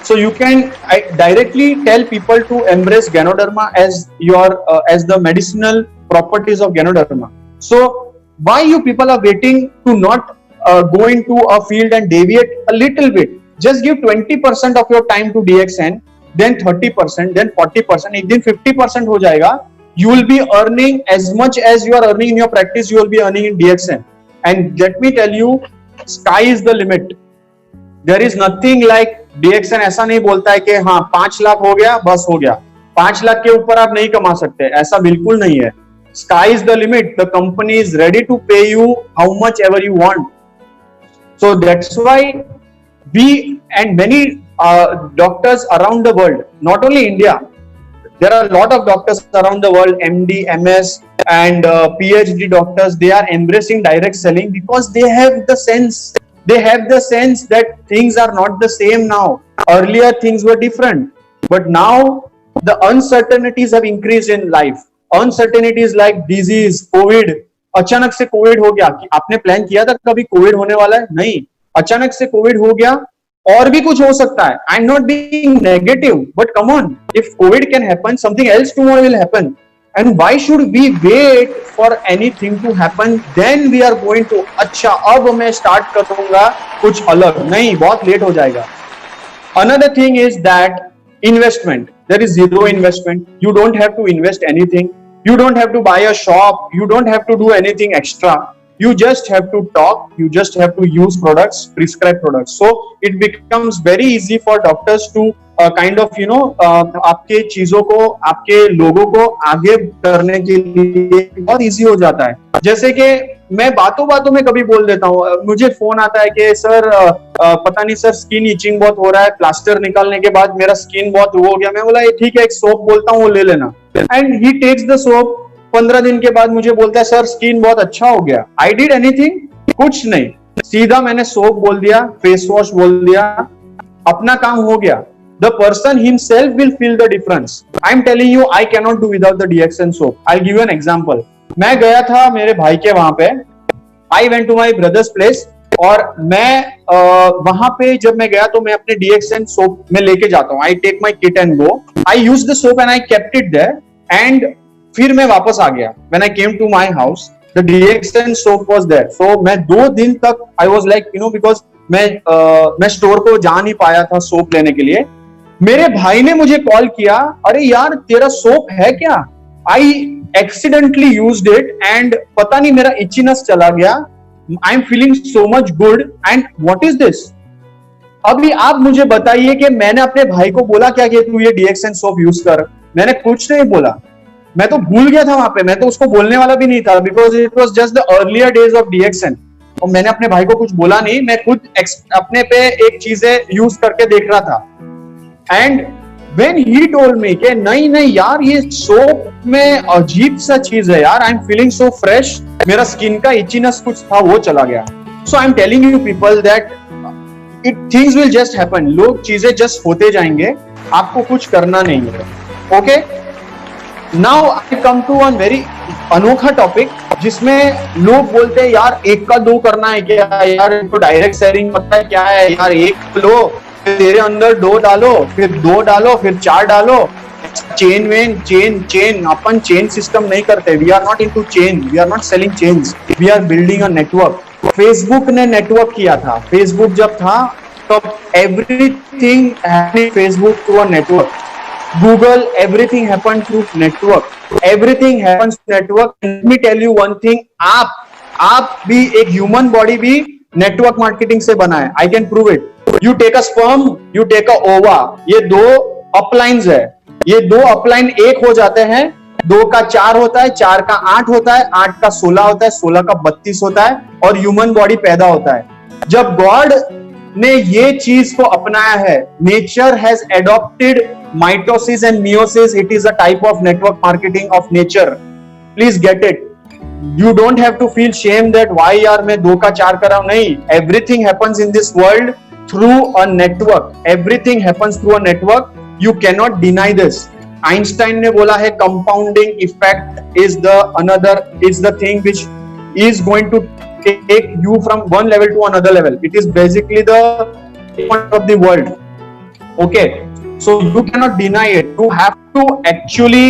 So you can directly tell people to embrace Ganoderma as your as the medicinal properties of Ganoderma. So why you people are waiting to not go into a field and deviate a little bit? Just give 20% of your time to DXN, then 30%, then 40%, एक दिन 50% हो जाएगा. You will be earning as much as you are earning in your practice, you will be earning in DXN. And let me tell you, sky is the limit. There is nothing like DXN ऐसा नहीं बोलता है कि हाँ 5 लाख हो गया बस हो गया, 5 लाख के ऊपर आप नहीं कमा सकते, ऐसा बिल्कुल नहीं है. Sky is the limit. The company is ready to pay you how much ever you want. So that's why we and many doctors around the world, not only India, there are a lot of doctors around the world, MD, MS and PhD doctors, they are embracing direct selling because they have the sense. They have the sense that things are not the same now. Earlier things were different, but now the uncertainties have increased in life. Uncertainties like disease, COVID. अचानक से Covid हो गया. आपने plan किया था कभी Covid होने वाला है? नहीं, अचानक से कोविड हो गया. और भी कुछ हो सकता है. I am not being negative, but come on, if Covid can happen, something else tomorrow will happen. And why should we wait for anything to happen, then we are going to अच्छा अब मैं start करूंगा कुछ अलग. नहीं, बहुत late हो जाएगा. Another thing is that investment. There is zero investment. You don't have to invest anything. You don't have to buy a shop. You don't have to do anything extra. You just have to talk. You just have to use products, prescribe products. So it becomes very easy for doctors to kind of आपके चीजों को, आपके लोगों को आगे करने के लिए बहुत इजी हो जाता है. जैसे कि मैं बातों बातों में कभी बोल देता हूँ, मुझे फोन आता है कि सर पता नहीं सर स्किन इचिंग बहुत हो रहा है, प्लास्टर निकालने के बाद मेरा स्किन बहुत वो हो गया. मैं बोला ठीक है, एक सोप बोलता हूँ वो ले लेना. And he takes the soap. 15 दिन के बाद मुझे बोलता है सर स्किन बहुत अच्छा हो गया. I did anything? कुछ नहीं. सीधा मैंने सोप बोल दिया, फेस वॉश बोल दिया, अपना काम हो गया. The person himself will feel the difference. I'm telling you, I cannot do without the DXN soap. I'll give you an example. मैं गया था मेरे भाई के वहां पे. I went to my brother's place. और मैं वहां पे जब मैं गया तो मैं अपने DXN सोप में लेके जाता हूँ. I take my kit and go. I used the soap and I kept it there. And फिर मैं वापस आ गया. When I came to my house, the DXN soap was there. So मैं 2 दिन तक I was like, because मैं store को जा नहीं पाया था सोप लेने के लिए. मेरे भाई ने मुझे कॉल किया, अरे यार तेरा सोप है क्या? आई एक्सीडेंटली यूज्ड इट एंड पता नहीं मेरा इचीनेस चला गया. आई am feeling so much good and what is this? अभी आप मुझे बताइए कि मैंने अपने भाई को बोला क्या कि तू ये डीएक्सएन सोप यूज कर? मैंने कुछ नहीं बोला, मैं तो भूल गया था वहां पे, मैं तो उसको बोलने वाला भी नहीं था, because it was just the earlier days of DXN. और मैंने अपने भाई को कुछ बोला नहीं, मैं खुद अपने पे एक चीजें यूज करके देख रहा था। And when he told me कि नहीं नहीं यार, ये सोप में अजीब सा चीज है यार, I am feeling so fresh, मेरा स्किन का इचीनेस कुछ था वो चला गया। So I am telling you people that it things will just happen, लोग चीजें जस्ट होते जाएंगे, आपको कुछ करना नहीं है। Okay, now I come to one very अनोखा टॉपिक, जिसमें लोग बोलते हैं यार एक का दो करना है क्या यार, तो डायरेक्ट सेलिंग पता है क्या है यार, एक लो फिर तेरे अंदर दो डालो, फिर दो डालो, फिर चार डालो, चेन वेन चेन चेन। अपन चेन सिस्टम नहीं करते, we are not into chain, we are not selling chains, we are building a network. Facebook ने नेटवर्क किया था, फेसबुक जब था तब everything happening Facebook through a network, Google everything happen through network, everything happens through network. Let me tell you one thing, आप भी एक human body भी नेटवर्क मार्केटिंग से बना है, I can prove it. You take a sperm, you take a ova, ये दो अपलाइंस है, ये दो अपलाइन एक हो जाते हैं, 2 का 4 होता है, 4 का 8 होता है, 8 का 16 होता है, 16 का 32 होता है, और ह्यूमन बॉडी पैदा होता है। जब गॉड ने ये चीज को अपनाया है, nature has adopted mitosis and meiosis, it is a type of network marketing of nature, please get it. You don't have to feel shame that why यार मैं 2 का 4 कर रहा हूं, नहीं, everything happens in this world through a network, everything happens through a network, you cannot deny this. Einstein ने बोला है compounding effect is the thing which is going to take you from one level to another level. It is basically the point of the world. Okay, so you cannot deny it, you have to actually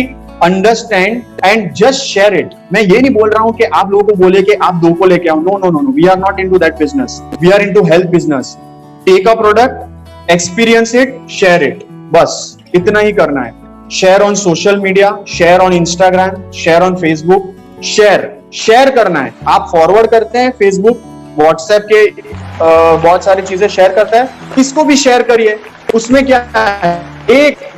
understand and just share it. मैं ये नहीं बोल रहा हूँ कि आप लोगों को बोले कि आप 2 को लेके आओ, no no no no, we are not into that business, we are into health business. Take a product, experience it, share it, बस इतना ही करना है। Share on social media, share on Instagram, share on Facebook, share करना है। आप forward करते हैं, Facebook WhatsApp के बहुत सारी चीजें शेयर करता है, इसको भी शेयर करिए, उसमें क्या है,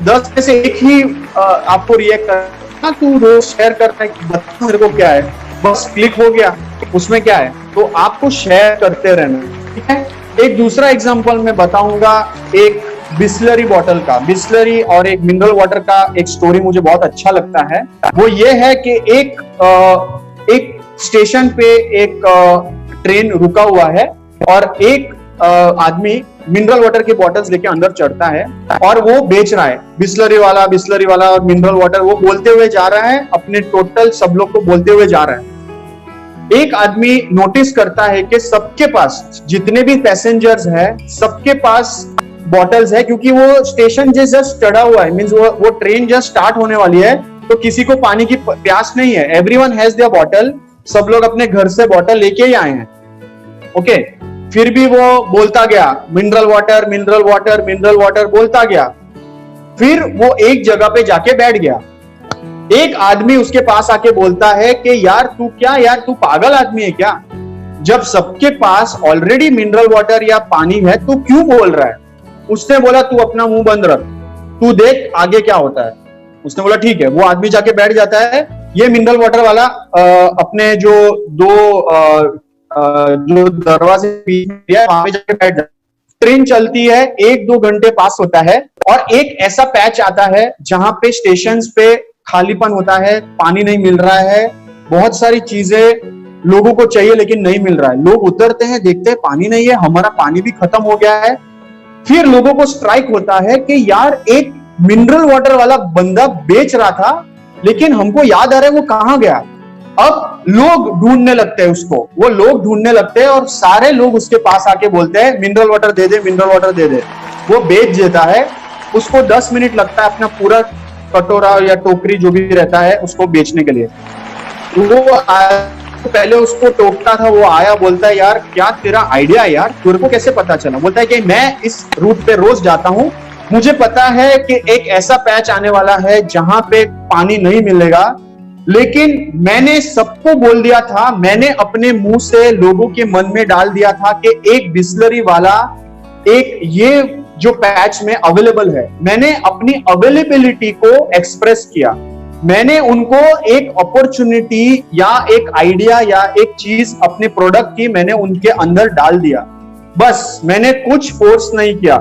10 में से 1 ही आपको रिएक्ट करना, तू रोज शेयर करता है, बता मेरे को क्या है, बस क्लिक हो गया, उसमें क्या है, तो आपको शेयर करते रहना, ठीक है। एक दूसरा एग्जांपल मैं बताऊंगा, एक बिस्लरी बॉटल का, बिस्लरी और एक मिनरल वाटर का एक स्टोरी मुझे बहुत अच्छा लगता है। वो ये है कि एक स्टेशन पे एक ट्रेन रुका हुआ है और एक आदमी मिनरल वाटर की बॉटल्स लेके अंदर चढ़ता है और वो बेच रहा है, बिस्लरी वाला और मिनरल वाटर वो बोलते हुए जा रहा है, अपने टोटल सब लोग को बोलते हुए जा रहा है। एक आदमी नोटिस करता है कि सबके पास, जितने भी पैसेंजर्स हैं, सबके पास बॉटल्स है, क्योंकि वो स्टेशन जस्ट चढ़ा हुआ है, मींस वो ट्रेन जस्ट स्टार्ट होने वाली है, तो किसी को पानी की प्यास नहीं है, एवरीवन हैज देयर बॉटल, सब लोग अपने घर से बॉटल लेके ही आए हैं। ओके, फिर भी वो बोलता गया mineral water mineral water mineral water बोलता गया, फिर वो एक जगह पे जाके बैठ गया। एक आदमी उसके पास आके बोलता है कि यार तू पागल आदमी है क्या, जब सबके पास ऑलरेडी मिनरल वाटर या पानी है तो क्यों बोल रहा है। उसने बोला तू अपना मुंह बंद रख, तू देख आगे क्या होता है। उसने बोला ठीक है, वो आदमी जाके बैठ जाता है, ये मिनरल वाटर वाला अपने जो दरवाजे वहां पे जाके बैठ जाता है। ट्रेन चलती है, 1-2 घंटे पास होता है और एक ऐसा पैच आता है जहां पे स्टेशंस पे खालीपन होता है, पानी नहीं मिल रहा है, बहुत सारी चीजें लोगों को चाहिए लेकिन नहीं मिल रहा है। लोग उतरते हैं, देखते हैं पानी नहीं है, हमारा पानी भी खत्म हो गया है। फिर लोगों को स्ट्राइक होता है कि यार एक मिनरल वाटर वाला बंदा बेच रहा था, लेकिन हमको याद आ रहा है वो कहां गया। अब लोग ढूंढने लगते हैं उसको, वो लोग ढूंढने लगते हैं और सारे लोग उसके पास आके बोलते हैं मिनरल वाटर दे दे, मिनरल वाटर दे दे। वो बेच देता है, उसको 10 मिनट लगता है अपना पूरा कटोरा या टोकरी जो भी रहता है उसको बेचने के लिए। वो पहले उसको टोकता था, वो आया, बोलता है यार क्या तेरा आइडिया है यार, तेरे को कैसे पता चला। बोलता है कि मैं इस रूट पे रोज जाता हूं, मुझे पता है कि एक ऐसा पैच आने वाला है जहां पे पानी नहीं मिलेगा, लेकिन मैंने सबको बोल दिया था, मैंने अपने मुंह से लोगों के मन में डाल दिया था कि एक बिस्लरी वाला एक ये जो पैच में अवेलेबल है, मैंने अपनी अवेलेबिलिटी को एक्सप्रेस किया, मैंने उनको एक अपॉर्चुनिटी या एक आइडिया या एक चीज अपने प्रोडक्ट की मैंने उनके अंदर डाल दिया, बस मैंने कुछ फोर्स नहीं किया।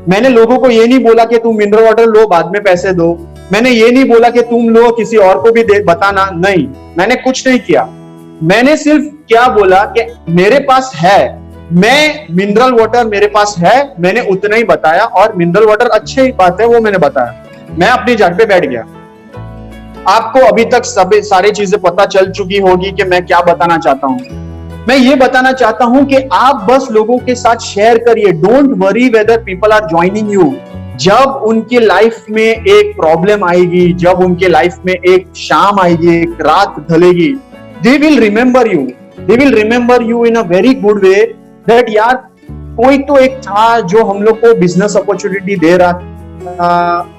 मैंने लोगों को ये नहीं बोला कि तुम मिनरल वाटर लो बाद में पैसे दो, मैंने ये नहीं बोला कि तुम लो किसी और को भी बताना, नहीं, मैंने कुछ नहीं किया। मैंने सिर्फ क्या बोला कि मेरे पास है, मैं मिनरल वाटर मेरे पास है, मैंने उतना ही बताया, और मिनरल वाटर अच्छी बात है वो मैंने बताया, मैं अपनी जगह पे बैठ गया। आपको अभी तक सब सारी चीजें पता चल चुकी होगी कि मैं क्या बताना चाहता हूं। मैं ये बताना चाहता हूं कि आप बस लोगों के साथ शेयर करिए, don't worry whether people are joining you. जब उनके लाइफ में एक प्रॉब्लम आएगी, जब उनके लाइफ में एक शाम आएगी, एक रात ढलेगी, they will remember you, they will remember you in a very good way, that यार कोई तो एक था जो हम लोग को बिजनेस अपॉर्चुनिटी दे रहा था,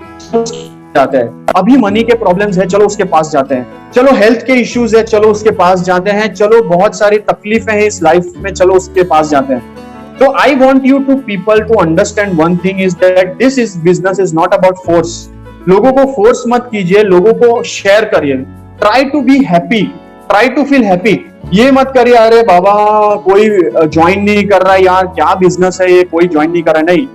जाते हैं। अभी मनी के प्रॉब्लम्स है, चलो उसके पास जाते हैं, चलो हेल्थ के इश्यूज है, चलो उसके पास जाते हैं, चलो बहुत सारी तकलीफें हैं इस लाइफ में, चलो उसके पास जाते हैं। तो I want you to people to understand one thing is that this is business is not about force. लोगों को फोर्स मत कीजिए, लोगों को शेयर करिए, try to be happy, try to feel happy. ये मत करिए अरे बाबा कोई ज्वाइन नहीं कर रहा है यार, क्या बिजनेस है ये, कोई ज्वाइन नहीं कर रहा है, नहीं।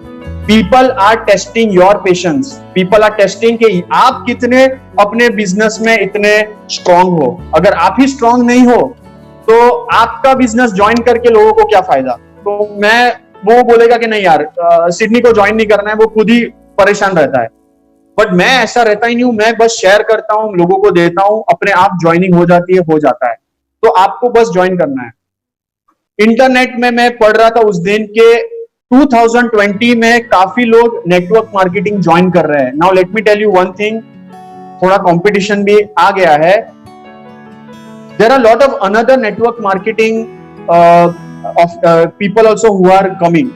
People are testing your patience, people are testing कि आप कितने अपने बिजनेस में इतने स्ट्रांग हो। अगर आप ही स्ट्रांग नहीं हो तो आपका बिजनेस ज्वाइन करके लोगों को क्या फायदा। तो मैं वो बोलेगा कि नहीं यार सिडनी को ज्वाइन नहीं करना है, वो खुद ही परेशान रहता है, बट मैं ऐसा रहता ही नहीं हूं, मैं बस शेयर करता हूं, लोगों को देता हूं, अपने आप ज्वाइनिंग हो जाती है, हो जाता है। तो आपको बस ज्वाइन करना है। इंटरनेट में मैं पढ़ रहा था उस दिन के 2020 में काफी लोग नेटवर्क मार्केटिंग ज्वाइन कर रहे हैं। Now let me tell you one thing, थोड़ा कंपटीशन भी आ गया है। There are lot of another network marketing of people also who are coming.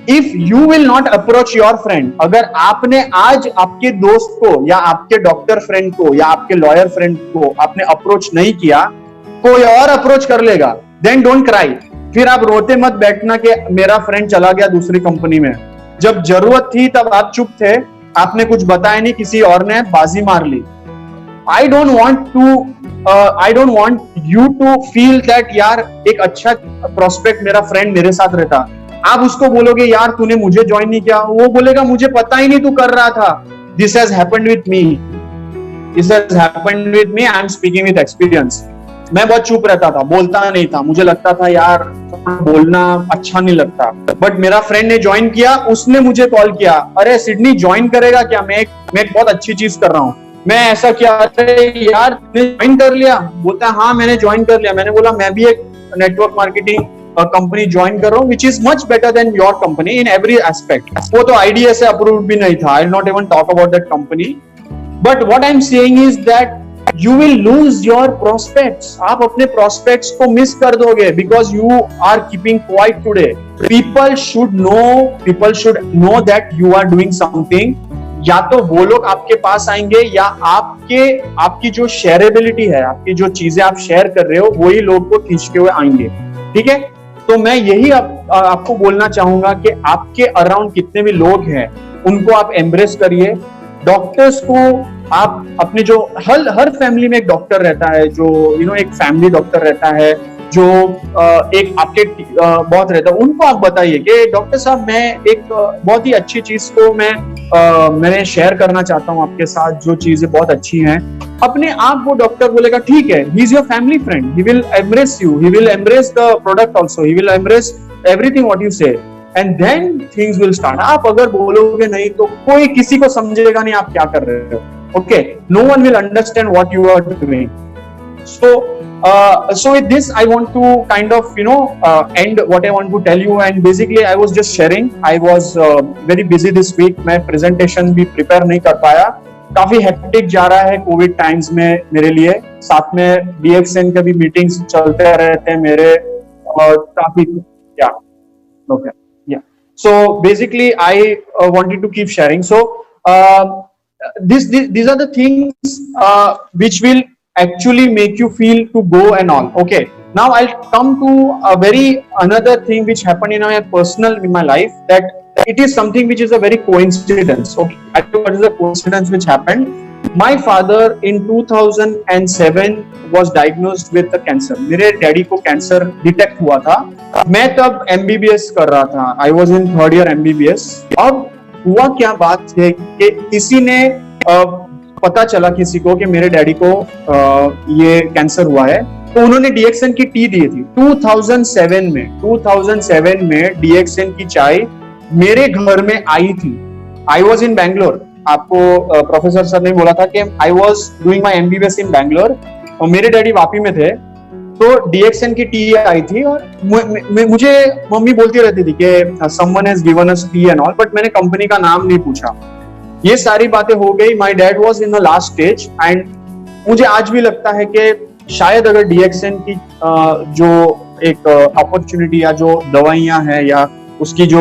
If you will not approach your friend, अगर आपने आज आपके दोस्त को या आपके डॉक्टर फ्रेंड को या आपके लॉयर फ्रेंड को आपने अप्रोच नहीं किया, कोई और अप्रोच कर लेगा, then don't cry। फिर आप रोते मत बैठना कि मेरा फ्रेंड चला गया दूसरी कंपनी में। जब जरूरत थी तब आप चुप थे, आपने कुछ बताया नहीं, किसी और ने बाजी मार ली। I don't want you to feel that यार एक अच्छा प्रोस्पेक्ट मेरा फ्रेंड मेरे साथ रहता, आप उसको बोलोगे यार तूने मुझे ज्वाइन नहीं किया, वो बोलेगा मुझे पता ही नहीं तू कर रहा था। This has happened with me, this has happened with me, I am speaking with experience। मैं बहुत चुप रहता था, बोलता नहीं था, मुझे लगता था यार बोलना अच्छा नहीं लगता, बट मेरा फ्रेंड ने ज्वाइन किया, उसने मुझे कॉल किया, अरे सिडनी ज्वाइन करेगा क्या, मैं एक बहुत अच्छी चीज कर रहा हूँ। मैं ऐसा क्या यार तूने ज्वाइन कर लिया, बोलता है हाँ मैंने ज्वाइन कर लिया। मैंने बोला मैं भी एक नेटवर्क मार्केटिंग कंपनी ज्वाइन कर रहा हूँ which is much better than your company in every aspect. वो तो आईडीए से अप्रूव्ड भी नहीं था, I will not even talk about that company, but what I am saying is that you will lose your prospects। आप अपने prospects को miss कर दोगे because you are keeping quiet today। people should know that you are doing something। या तो वो लोग आपके पास आएंगे या आपकी जो शेयरेबिलिटी है, आपकी जो चीजें आप शेयर कर रहे हो वही लोग को खींचते हुए आएंगे। ठीक है, तो मैं यही आपको बोलना चाहूंगा कि आपके अराउंड कितने भी लोग हैं उनको आप एम्ब्रेस करिए। डॉक्टर्स को आप अपने जो हर फैमिली में एक डॉक्टर रहता है, जो एक फैमिली डॉक्टर रहता है, जो एक आपके बहुत रहता है, उनको आप बताइए कि डॉक्टर साहब मैं एक बहुत ही अच्छी चीज को मैंने शेयर करना चाहता हूँ आपके साथ, जो चीजें बहुत अच्छी हैं। अपने आप वो डॉक्टर बोलेगा ठीक है, he is your family friend, he will embrace you, he will embrace the product also, he will embrace everything what you say, and then things will start. आप अगर बोलोगे नहीं तो कोई किसी को समझेगा नहीं आप क्या कर रहे हो। Okay, no one will understand what you are doing। So with this I want to kind of end what I want to tell you, and basically I was just sharing। I was very busy this week, मैं presentation भी prepare नहीं कर पाया, काफी hectic जा रहा है Covid times में मेरे लिए, साथ में DXN के भी मीटिंग्स चलते रहते हैं मेरे, और काफी so basically I wanted to keep sharing। So these are the things which will actually make you feel to go and all। Okay, now I'll come to a very another thing which happened in my life, that it is something which is a very coincidence. Okay, I don't know what is the coincidence which happened. My father in 2007 was diagnosed with a cancer. मेरे daddy को cancer detect हुआ था. मैं तब MBBS कर रहा था. I was in third year MBBS. अब हुआ क्या बात है कि किसी ने पता चला किसी को कि मेरे डैडी को ये कैंसर हुआ है, तो उन्होंने डीएक्सएन की टी दी थी 2007 में डीएक्सएन की चाय मेरे घर में आई थी. I was in Bangalore. आपको प्रोफेसर सर ने बोला था कि I was doing my MBBS इन बैंगलोर और मेरे डैडी वापी में थे, तो डीएक्सएन की टी आई थी और मुझे मम्मी बोलती रहती थी कि someone has given us T and all, but मैंने कंपनी का नाम नहीं पूछा. ये सारी बातें हो गई. My dad was in the last stage and मुझे आज भी लगता है कि शायद अगर डीएक्सएन की जो एक अपॉर्चुनिटी या जो दवाइयां हैं या उसकी जो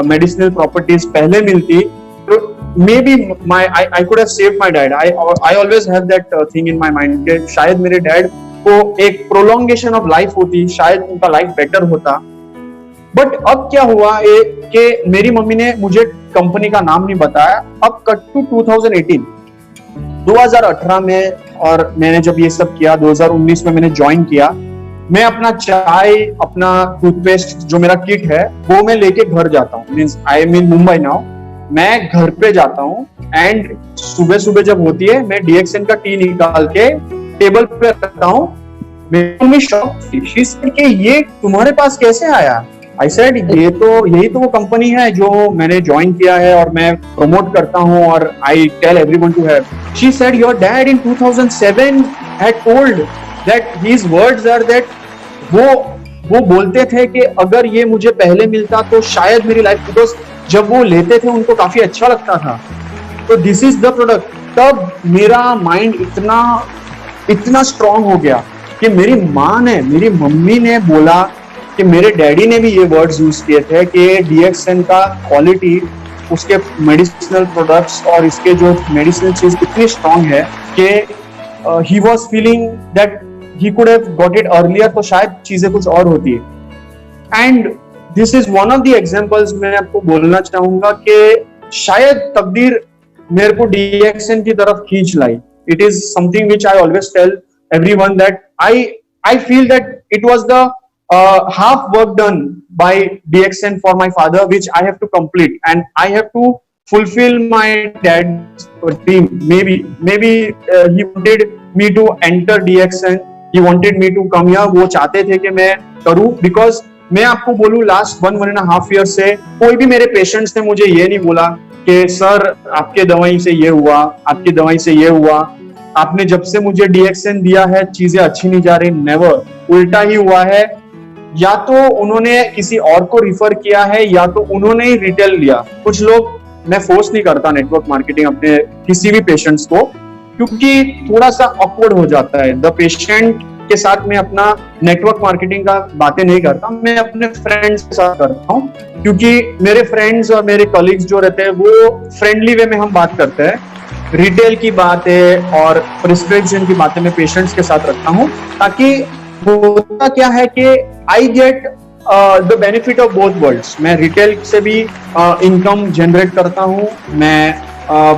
मेडिसिनल प्रॉपर्टीज पहले मिलती, तो may be I could have saved my dad. I always have that thing in my mind कि शायद मेरे डैड को एक प्रोलॉन्गेशन ऑफ लाइफ होती, शायद उनका लाइफ बेटर होता. बट अब क्या हुआ कि मेरी मम्मी ने मुझे कंपनी का नाम नहीं बताया. अब कट टू 2018 में, और मैंने जब ये सब किया 2019 में मैंने ज्वाइन किया. मैं अपना चाय, अपना टूथपेस्ट जो मेरा किट है वो मैं लेके घर जाता हूँ. Means I am in Mumbai now. मैं घर पे जाता हूँ एंड सुबह सुबह जब होती है मैं डीएक्सएन का टी निकाल के टेबल पे रखता हूँ. मेरी मम्मी शॉक थी. शी सेड कि ये तुम्हारे पास कैसे आया? आई सेड यही तो वो कंपनी है जो मैंने ज्वाइन किया है और मैं प्रमोट करता हूँ और I tell everyone to have. She said your dad in 2007 had told that his words are that वो बोलते थे कि अगर ये मुझे पहले मिलता तो शायद मेरी लाइफ, बिकॉज जब वो लेते थे उनको काफी अच्छा लगता था. तो दिस इज द प्रोडक्ट. तब मेरा माइंड इतना स्ट्रांग हो गया कि मेरी मम्मी ने बोला कि मेरे डैडी ने भी ये वर्ड्स यूज किए थे कि डीएक्सएन का क्वालिटी, उसके मेडिसिनल प्रोडक्ट्स और इसके जो मेडिसिनल चीज इतनी स्ट्रांग है कि he was feeling that he could have got it earlier, तो शायद चीजें कुछ और होती है. And this is one of the examples. मैं आपको बोलना चाहूंगा कि शायद तकदीर मेरे को डीएक्सएन की तरफ खींच लाई. It is something which I always tell everyone that I feel that it was the half work done by DXN for my father, which I have to complete, and I have to fulfill my dad's dream. Maybe he wanted me to enter DXN. He wanted me to come here. वो चाहते थे कि मैं करूं, because मैं आपको बोलूं last 1.5 years से कोई भी मेरे पेशेंट्स ने मुझे ये नहीं बोला कि सर आपके दवाई से ये हुआ, आपकी दवाई से ये हुआ, आपने जब से मुझे DXN दिया है चीजें अच्छी नहीं जा रही. नेवर. उल्टा ही हुआ है. या तो उन्होंने किसी और को रिफर किया है या तो उन्होंने ही रिटेल लिया. कुछ लोग, मैं फोर्स नहीं करता नेटवर्क मार्केटिंग अपने किसी भी पेशेंट्स को, क्योंकि थोड़ा सा ऑकवर्ड हो जाता है. द पेशेंट के साथ मैं अपना नेटवर्क मार्केटिंग का बातें नहीं करता, मैं अपने फ्रेंड्स के साथ करता हूँ, क्योंकि मेरे फ्रेंड्स और मेरे कलीग्स जो रहते हैं वो फ्रेंडली वे में हम बात करते हैं. रिटेल की बातें और प्रिस्क्रिप्शन की बातें मैं पेशेंट्स के साथ रखता हूँ, ताकि होता क्या है कि I get the benefit of both worlds. मैं रिटेल से भी इनकम जनरेट करता हूँ, मैं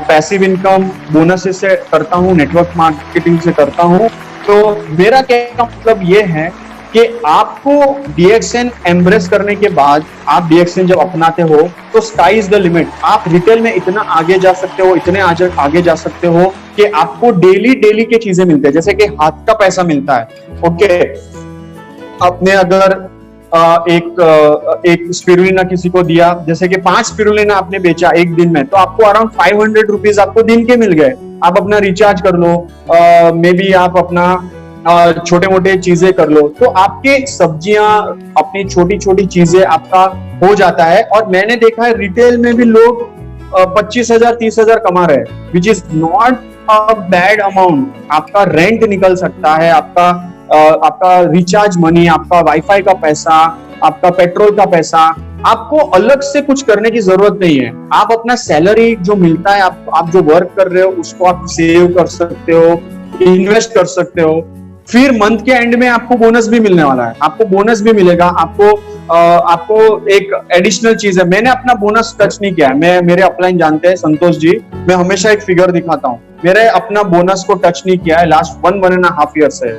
पैसिव इनकम बोनस से करता हूँ, नेटवर्क मार्केटिंग से करता हूँ. तो मेरा कहने का मतलब ये है कि आपको डीएक्सएन एम्ब्रेस करने के बाद, आप डीएक्सएन जब अपनाते हो तो स्काई इज द लिमिट. आप रिटेल में इतना आगे जा सकते हो, इतने आगे जा सकते हो कि आपको डेली के चीजें मिलते हैं, जैसे कि हाथ का पैसा मिलता है. ओके, आपने अगर एक स्पिरुलिना किसी को दिया, जैसे कि 5 स्पिरुलिना आपने बेचा एक दिन में, तो आपको अराउंड 500 रुपीज आपको दिन के मिल गए. आप अपना रिचार्ज कर लो, मे बी आप अपना छोटे मोटे चीजें कर लो, तो आपके सब्जियां, अपनी छोटी छोटी चीजें आपका हो जाता है. और मैंने देखा है रिटेल में भी लोग 25,000 30,000 कमा रहे हैं, which is not a bad amount. आपका रेंट निकल सकता है, आपका रिचार्ज मनी, आपका वाईफाई का पैसा, आपका पेट्रोल का पैसा, आपको अलग से कुछ करने की जरूरत नहीं है. आप अपना सैलरी जो मिलता है, आप जो वर्क कर रहे हो उसको आप सेव कर सकते हो, इन्वेस्ट कर सकते हो. फिर मंथ के एंड में आपको बोनस भी मिलने वाला है, आपको बोनस भी मिलेगा, आपको आपको एक एडिशनल चीज है, मैंने अपना बोनस टच नहीं किया है। मैं, मेरे अपलाइन जानते हैं संतोष जी, मैं हमेशा एक फिगर दिखाता हूँ, मेरे अपना बोनस को टच नहीं किया है लास्ट 1.5 ईयर से।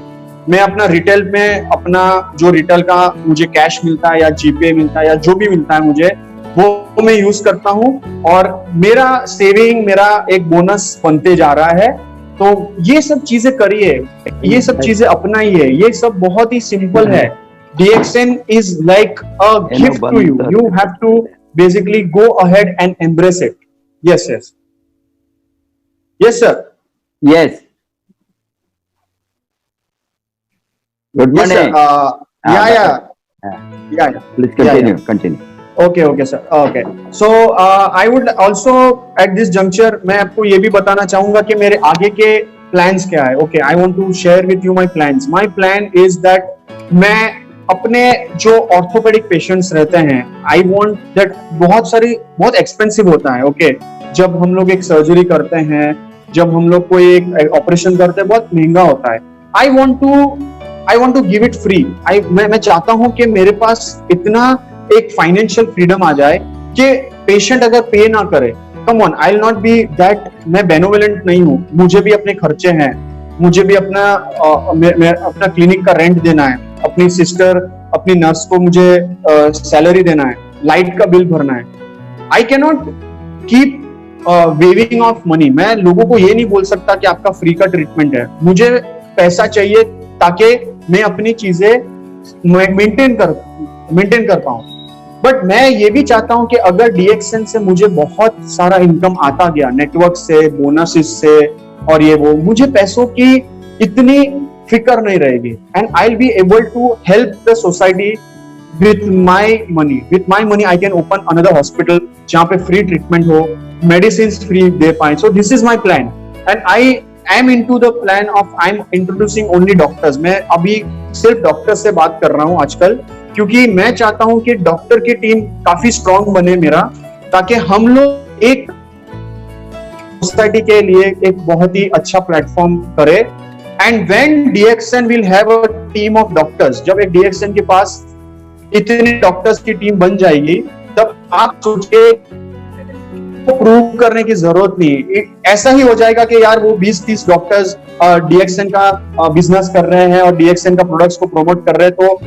मैं अपना रिटेल में अपना जो रिटेल का मुझे कैश मिलता है या जीपे मिलता है या जो भी मिलता है मुझे, वो मैं यूज करता हूँ और मेरा सेविंग, मेरा एक बोनस बनते जा रहा है। तो ये सब चीजें करिए, ये सब चीजें अपनाइए, ये सब बहुत ही सिंपल है। DXN is like a gift to you. You have to basically go ahead and embrace it. Yes, yes. Yes, sir. Yes. Good Yes, morning. sir. Yeah. Please continue. Continue. Okay, sir. Okay. So I would also at this juncture मैं आपको ये भी बताना चाहूंगा कि मेरे आगे के plans क्या है. Okay, I want to share with you my plans. My plan is that मैं अपने जो ऑर्थोपेडिक पेशेंट्स रहते हैं, आई वांट दैट, बहुत एक्सपेंसिव होता है। ओके, जब हम लोग एक सर्जरी करते हैं, जब हम लोग कोई एक ऑपरेशन करते हैं, बहुत महंगा होता है। I want to give it free. मैं चाहता हूं कि मेरे पास इतना एक फाइनेंशियल फ्रीडम आ जाए कि पेशेंट अगर पे ना करे, come on, I will not be that, मैं बेनोवलेंट नहीं हूं, मुझे भी अपने खर्चे हैं, मुझे भी अपना क्लिनिक का रेंट देना है, अपनी सिस्टर, अपनी नर्स को मुझे सैलरी देना है, लाइट का बिल भरना है। I can not keep waving off money. मैं लोगों को ये नहीं बोल सकता कि आपका फ्री का ट्रीटमेंट है। मुझे पैसा चाहिए ताकि मैं अपनी चीजें मेंटेन कर पाऊं। बट मैं ये भी चाहता हूं कि अगर DXN से मुझे बहुत सारा इनकम आता गया, नेटवर्क से, बोनसेस से और ये वो, मुझे पैसों की इतनी फिकर नहीं रहेगी, and I will be able to help the society with my money. With my money I can open another hospital जहां पे फ्री ट्रीटमेंट हो, मेडिसिन फ्री दे पाए। So this is my plan and I am into the plan of, I am introducing only doctors. मैं अभी सिर्फ doctor से बात कर रहा हूं आजकल, क्योंकि मैं चाहता हूं कि डॉक्टर की टीम काफी स्ट्रांग बने मेरा, ताकि हम लोग एक सोसाइटी के लिए एक बहुत ही अच्छा प्लेटफॉर्म करे। And when DXN will have a team of doctors, जब एक DXN के पास इतने डॉक्टर्स की टीम बन जाएगी, तब आप सोचिए, प्रूव करने की जरूरत नहीं, ऐसा ही हो जाएगा कि यार वो 20-30 डॉक्टर्स DXN का बिजनेस कर रहे हैं और DXN का प्रोडक्ट्स को प्रमोट कर रहे हैं, तो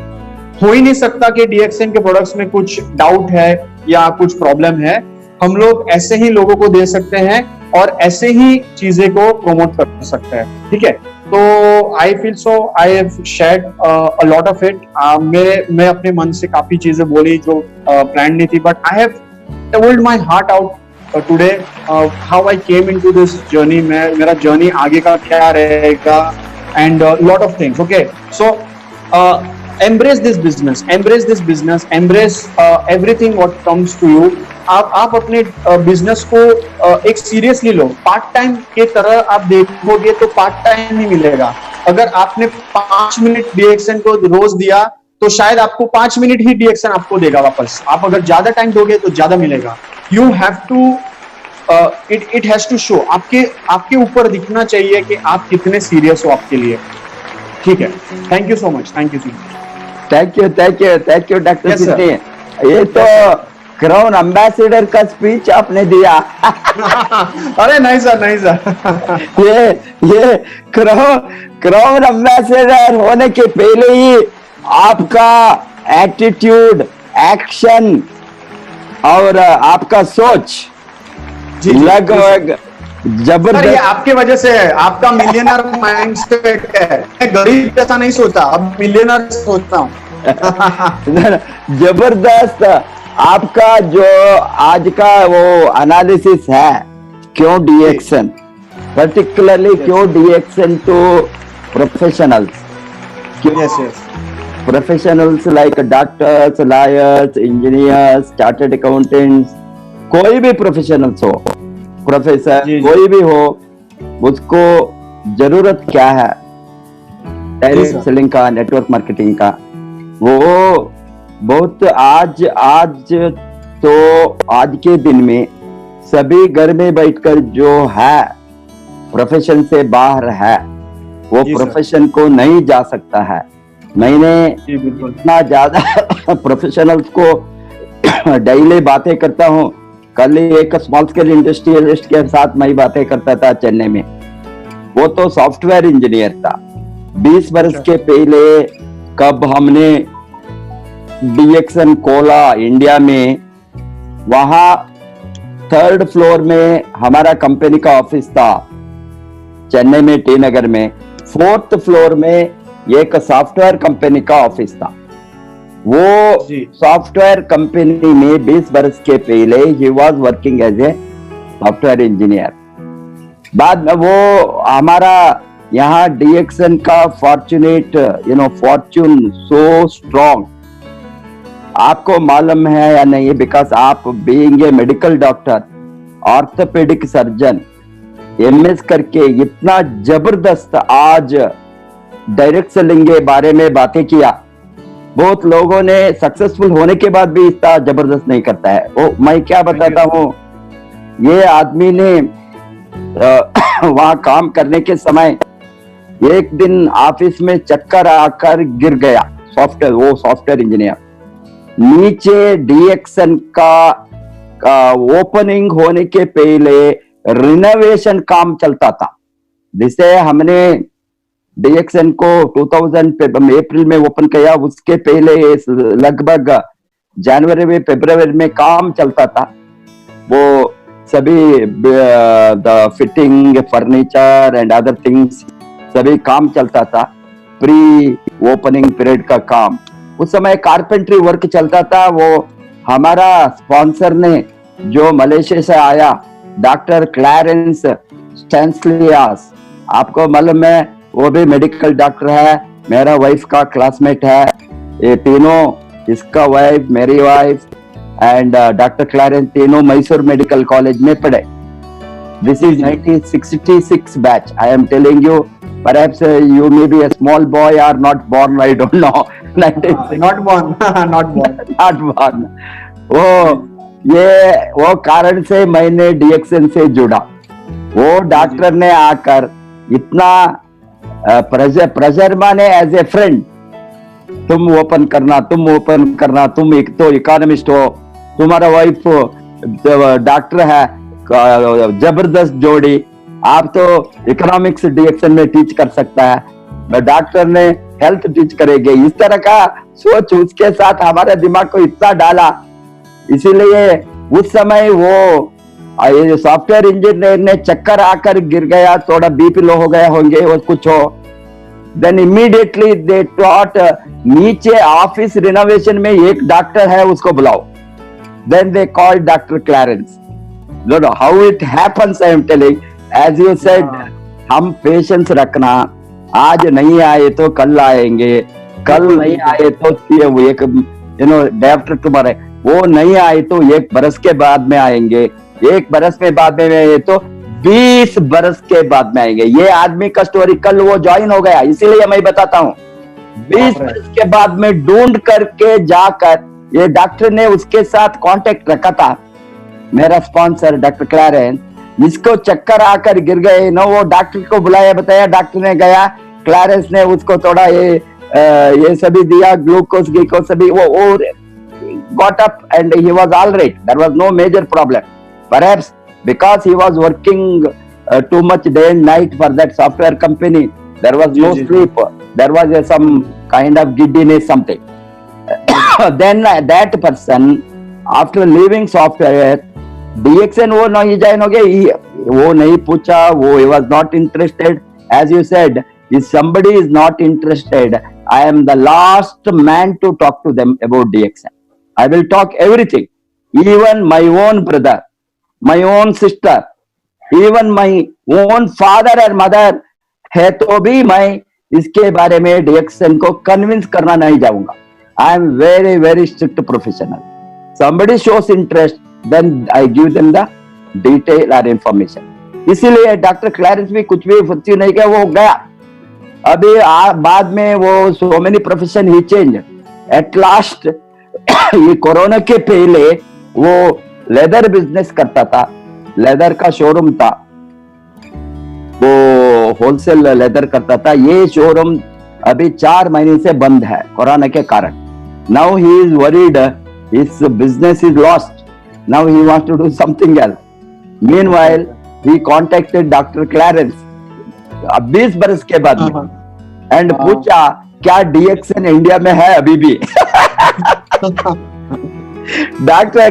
हो ही नहीं सकता कि DXN के प्रोडक्ट्स में कुछ डाउट है या कुछ प्रॉब्लम है। हम लोग ऐसे ही लोगों को दे सकते हैं और ऐसे ही चीजें को प्रमोट कर सकते हैं। ठीक है, तो I feel so I have shared a lot of it. मैं अपने मन से काफी चीजें बोली जो प्लान नहीं थी, but I have told my heart out today, how I came into this journey. मेरा जर्नी आगे का क्या रहेगा, and lot of things. Okay, so embrace this business, embrace everything what comes to you। आप अपने business को एक seriously लो, part time के तरह आप देखोगे तो पार्ट टाइम ही मिलेगा। अगर आपने 5 मिनट DXN को रोज दिया, तो शायद आपको 5 मिनट ही DXN आपको देगा वापस। आप अगर ज्यादा टाइम दोगे तो ज्यादा मिलेगा। You have to, it has to show, आपके ऊपर दिखना चाहिए कि आप कितने सीरियस हो आपके लिए। ठीक है, thank you so much, thank you doctor Siddhi. ये तो क्राउन एम्बेसडर का स्पीच आपने दिया। अरे नहीं सर ये क्राउन एम्बेसडर होने के पहले ही आपका एटीट्यूड, एक्शन और आपका सोच लगभग जबरदस्त। ये आपके वजह से है, आपका मिलियनर माइंडसेट है। मैं गरीब जैसा नहीं सोचता, अब मिलियनर सोचता हूँ। जबरदस्त आपका जो आज का वो एनालिसिस है, क्यों DXN, पर्टिकुलरली क्यों DXN to professionals, professionals like doctors, lawyers, engineers, chartered accountants, कोई भी प्रोफेशनल्स हो, प्रोफेसर कोई भी हो, उसको जरूरत क्या है डायरेक्ट सेलिंग का, नेटवर्क मार्केटिंग का। वो बहुत आज के दिन में सभी घर में बैठकर जो है प्रोफेशन से बाहर है, वो प्रोफेशन को नहीं जा सकता है। मैंने इतना ज्यादा प्रोफेशनल्स को डेली बातें करता हूँ। कल ही एक स्मॉल स्केल इंडस्ट्रियलिस्ट के साथ मैं बातें करता था चेन्नई में। वो तो सॉफ्टवेयर इंजीनियर था। 20 वर्ष के पहले कब हमने डीएक्सन खोला इंडिया में, वहां 3rd फ्लोर में हमारा कंपनी का ऑफिस था चेन्नई में, टी नगर में। 4th फ्लोर में एक सॉफ्टवेयर कंपनी का ऑफिस था। वो सॉफ्टवेयर कंपनी में 20 वर्ष के पहले ही was working as a software engineer. बाद में वो हमारा यहाँ डीएक्सन का फॉर्चुनेट फॉर्च्यून सो स्ट्रॉन्ग, आपको मालूम है या नहीं, बिकॉज आप being a medical doctor, orthopaedic surgeon, MS करके इतना जबरदस्त आज डायरेक्ट सेलिंग के बारे में बातें किया। बहुत लोगों ने सक्सेसफुल होने के बाद भी इतना जबरदस्त नहीं करता है। वो मैं क्या बताता हूँ, ये आदमी ने वहां काम करने के समय एक दिन ऑफिस में चक्कर आकर गिर गया। वो सॉफ्टवेयर इंजीनियर नीचे डीएक्सन का ओपनिंग होने के पहले रिनोवेशन काम चलता था, जिसे हमने डीएक्सन को 2000 अप्रैल में ओपन किया। उसके पहले लगभग जनवरी में फरवरी में काम चलता था। वो सभी the fitting, furniture and other things सभी काम चलता था। प्री ओपनिंग पीरियड का काम उस समय कारपेंट्री वर्क चलता था। वो हमारा स्पॉन्सर ने जो मलेशिया से आया, डॉक्टर क्लैरेंस स्टैंसलियास, आपको मालूम है, वो भी मेडिकल डॉक्टर है, मेरा वाइफ का क्लासमेट है। ये तीनों, इसका वाइफ, मेरी वाइफ एंड डॉक्टर क्लैरेंस, तीनों मैसूर मेडिकल कॉलेज में पढ़े। This is 1966 batch. I am telling you, perhaps you may be a small boy or not born, I don't know. not born not born वो कारण से मैंने डीएक्सन से जुड़ा। वो डॉक्टर ने आकर इतना प्रेशर माने एज ए फ्रेंड, तुम ओपन करना, तुम एक तो इकोनॉमिस्ट हो, तुम्हारा वाइफ डॉक्टर है, जबरदस्त जोड़ी, आप तो इकोनॉमिक्स डीएक्सन में टीच कर सकता है, डॉक्टर ने हेल्थ टीच करेंगे। इस तरह का सोच उसके साथ हमारे दिमाग को इतना डाला। इसीलिए उस समय वो सॉफ्टवेयर इंजीनियर ने चक्कर आकर गिर गया, थोड़ा बीपी लो हो गया होंगे और कुछ हो। देन इमीडिएटली दे टॉट, नीचे ऑफिस रिनोवेशन में एक डॉक्टर है, उसको बुलाओ। Then they called doctor Clarence. How it happens, I am telling, as you said, हम पेशेंस रखना। आज नहीं आए तो कल आएंगे, कल नहीं आए तो एक डे आफ्टर टुमारो, वो नहीं आए तो 1 बरस के बाद में आएंगे, 1 बरस में बाद में आए तो 20 बरस के बाद में आएंगे। ये आदमी का स्टोरी, कल वो ज्वाइन हो गया, इसीलिए मैं बताता हूँ। 20 बरस के बाद में ढूंढ करके जाकर ये डॉक्टर ने उसके साथ कांटेक्ट रखा था, मेरा स्पॉन्सर डॉक्टर क्लैरेंस। जिसको चक्कर आकर गिर गए ना, वो डॉक्टर को बुलाया, बताया, डॉक्टर ने गया, क्लैरेंस ने उसको थोड़ा ये सभी दिया, ग्लूकोज सभी, वो got up and he was all right. There was no major problem. Perhaps because he was working too much day and night for that software company, there was no sleep. There was some kind of giddiness, something. Then that person, after leaving software, डीएक्सन वो नहीं join हो गया, वो नहीं पूछा, वो he was not interested. As you said, if somebody is not interested, I am the last man to talk to them about DXN. I will talk everything, even my own brother, my own sister, even my own father and mother है तो भी मैं इसके बारे में DXN को convince करना नहीं जाऊंगा। I am very very strict professional. Somebody shows interest, then I give them the detail or information. इसीलिए डॉक्टर क्लैरेंस भी कुछ भी फर्जी नहीं किया, वो गया। अभी बाद में वो so many profession he changed. At last ये कोरोना के पहले वो लेदर बिजनेस करता था, लेदर का शोरूम था, वो होलसेल लेदर करता था। ये शोरूम अभी 4 महीने से बंद है कोरोना के कारण। Now he is worried, his business is lost. Now he wants to do something else. Meanwhile, he contacted Dr. Clarence 20 बरस के बाद में एंड पूछा क्या डीएक्सन इंडिया में है अभी भी. डॉक्टर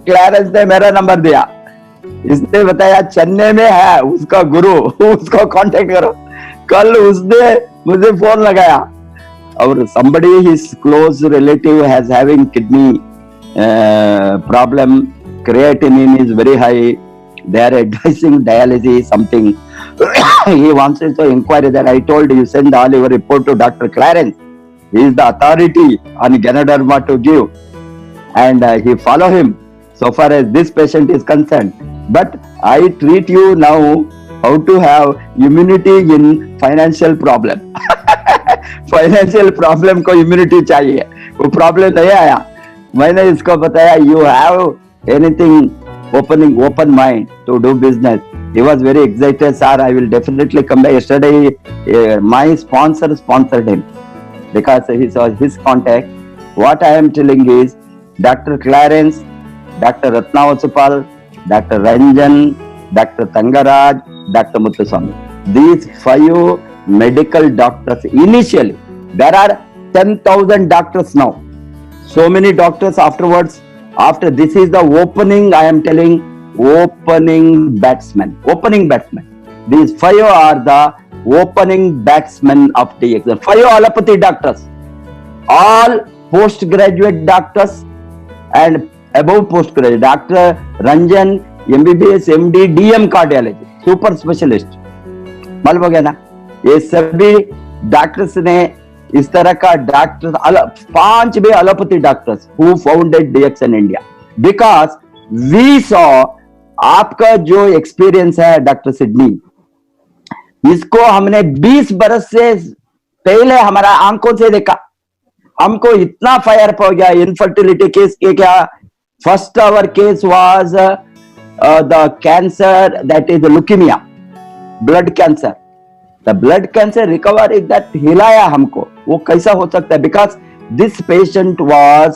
क्लैरेंस ने मेरा नंबर दिया. इसने बताया चेन्नई में है उसका गुरु, उसको कांटेक्ट करो. कल उसने मुझे फोन लगाया और somebody his close relative has having kidney problem, creatinine is very high, they are advising dialysis something. He wants to inquire that. I told you send all your report to Dr. Clarence. He is the authority on Ganoderma to give, and he follow him so far as this patient is concerned. But I treat you now how to have immunity in financial problem. Financial problem को immunity चाहिए, वो problem नहीं आया. मैंने इसको बताया you have anything open mind to do business. He was very excited, sir. I will definitely come back. Yesterday, my sponsor sponsored him because he saw his contact. What I am telling is, Dr. Clarence, Dr. Ratnavasupal, Dr. Ranjan, Dr. Tangaraj, Dr. Muthuswamy. These 5 medical doctors. Initially, there are 10,000 doctors now. So many doctors afterwards. After this is the opening. I am telling. Opening batsmen. These 5 are the opening batsmen of DXN. 5 allopathy doctors, all postgraduate doctors and above postgraduate. Dr. Ranjan, MBBS, MD, DM cardiology, super specialist. मालूम हो गया ना. ये सभी doctors ने इस तरह का डॉक्टर्स 5 भी allopathy doctors who founded DXN India because we saw. आपका जो एक्सपीरियंस है डॉक्टर सिडनी, इसको हमने 20 बरस से पहले हमारा आंखों से देखा. हमको इतना फायर हो गया इनफर्टिलिटी केस के. क्या first hour case was the cancer that is leukaemia, blood cancer. The blood cancer recovery that हिलाया हमको. वो कैसा हो सकता है? Because this patient was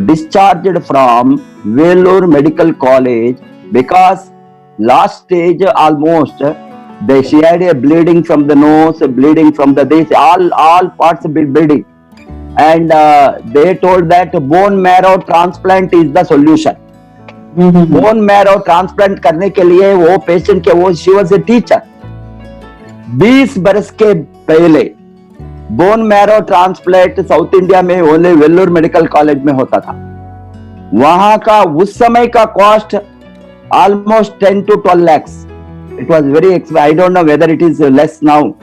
discharged from Vellore Medical College because last stage almost she had a bleeding from the nose, bleeding from the this, all parts bleeding, and they told that bone marrow transplant is the solution. Bone marrow transplant करने के लिए वो patient के वो she was a teacher. 20 बरस के पहले bone marrow transplant south India में ओनली वेल्लोर मेडिकल कॉलेज में होता था. वहां का उस समय का cost almost 10 to 12 lakhs. It was very expensive. I don't know whether it is less now.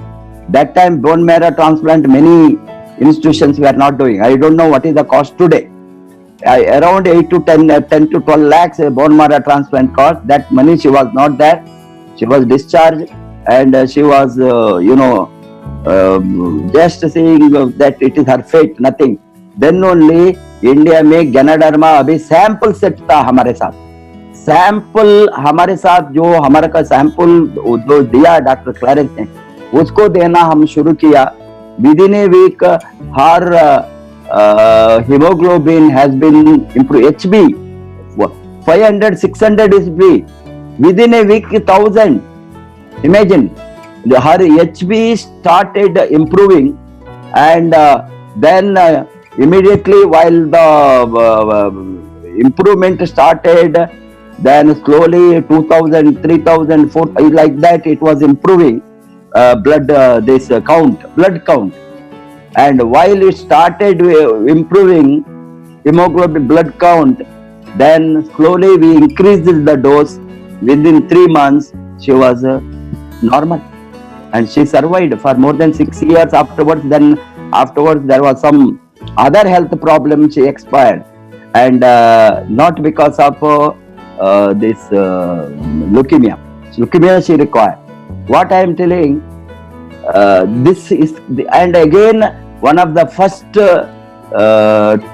That time bone marrow transplant many institutions were not doing. I don't know what is the cost today. Around 8 to 10 to 12 lakhs bone marrow transplant cost. That money she was not there. She was discharged and she was just saying that it is her fate, nothing. Then only India में गैनाडर्मा अभी sample set था हमारे साथ. Sample हमारे साथ जो हमारे का सैंपल जो दिया डॉक्टर क्लैरेंस ने, उसको देना हम शुरू किया. Within a week her hemoglobin has been improved. HB 500 600 is free. Within a week 1000. Imagine. Her HB started improving, and then immediately while the improvement started, then slowly 2000, 3000, 4000 like that it was improving blood count, and while it started improving hemoglobin blood count, then slowly we increased the dose. Within 3 months she was normal. And she survived for more than 6 years afterwards. Then afterwards there was some other health problem. She expired, and not because of this leukemia. Leukemia she required. What I am telling, this is and again one of the first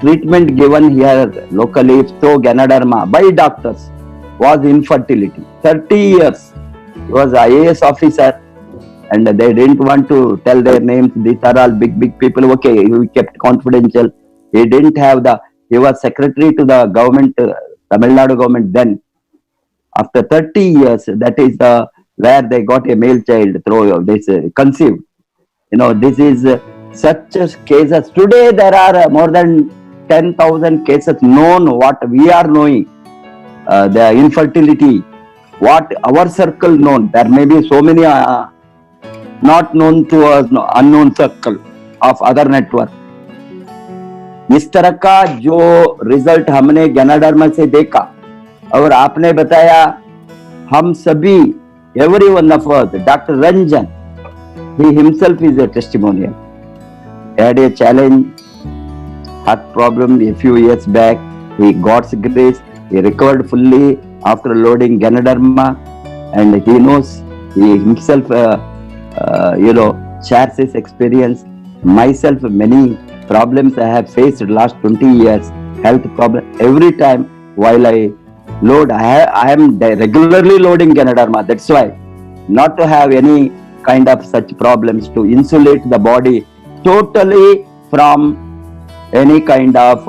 treatment given here locally through Ganoderma by doctors was infertility. 30 years. He was IAS officer. and they didn't want to tell their names. These are all big people. Okay, we kept confidential. He didn't have he was secretary to the government, Tamil Nadu government then. After 30 years, that is where they got a male child through this conceived. This is such a cases. Today there are more than 10,000 cases known, what we are knowing, the infertility, what our circle known. There may be so many not known to us, unknown circle of other network. इस तरह का जो result हमने गैनाडर्मा से देखा और आपने बताया, हम सभी, every one of us, Dr. Ranjan, he himself is a testimonial. He had a challenge, heart problem a few years back. He got grace. He recovered fully after loading Ganoderma, and he knows, he himself, shares his experience. Myself, many problems I have faced last 20 years, health problem. Every time while I load, I am regularly loading Ganoderma. That's why, not to have any kind of such problems, to insulate the body totally from any kind of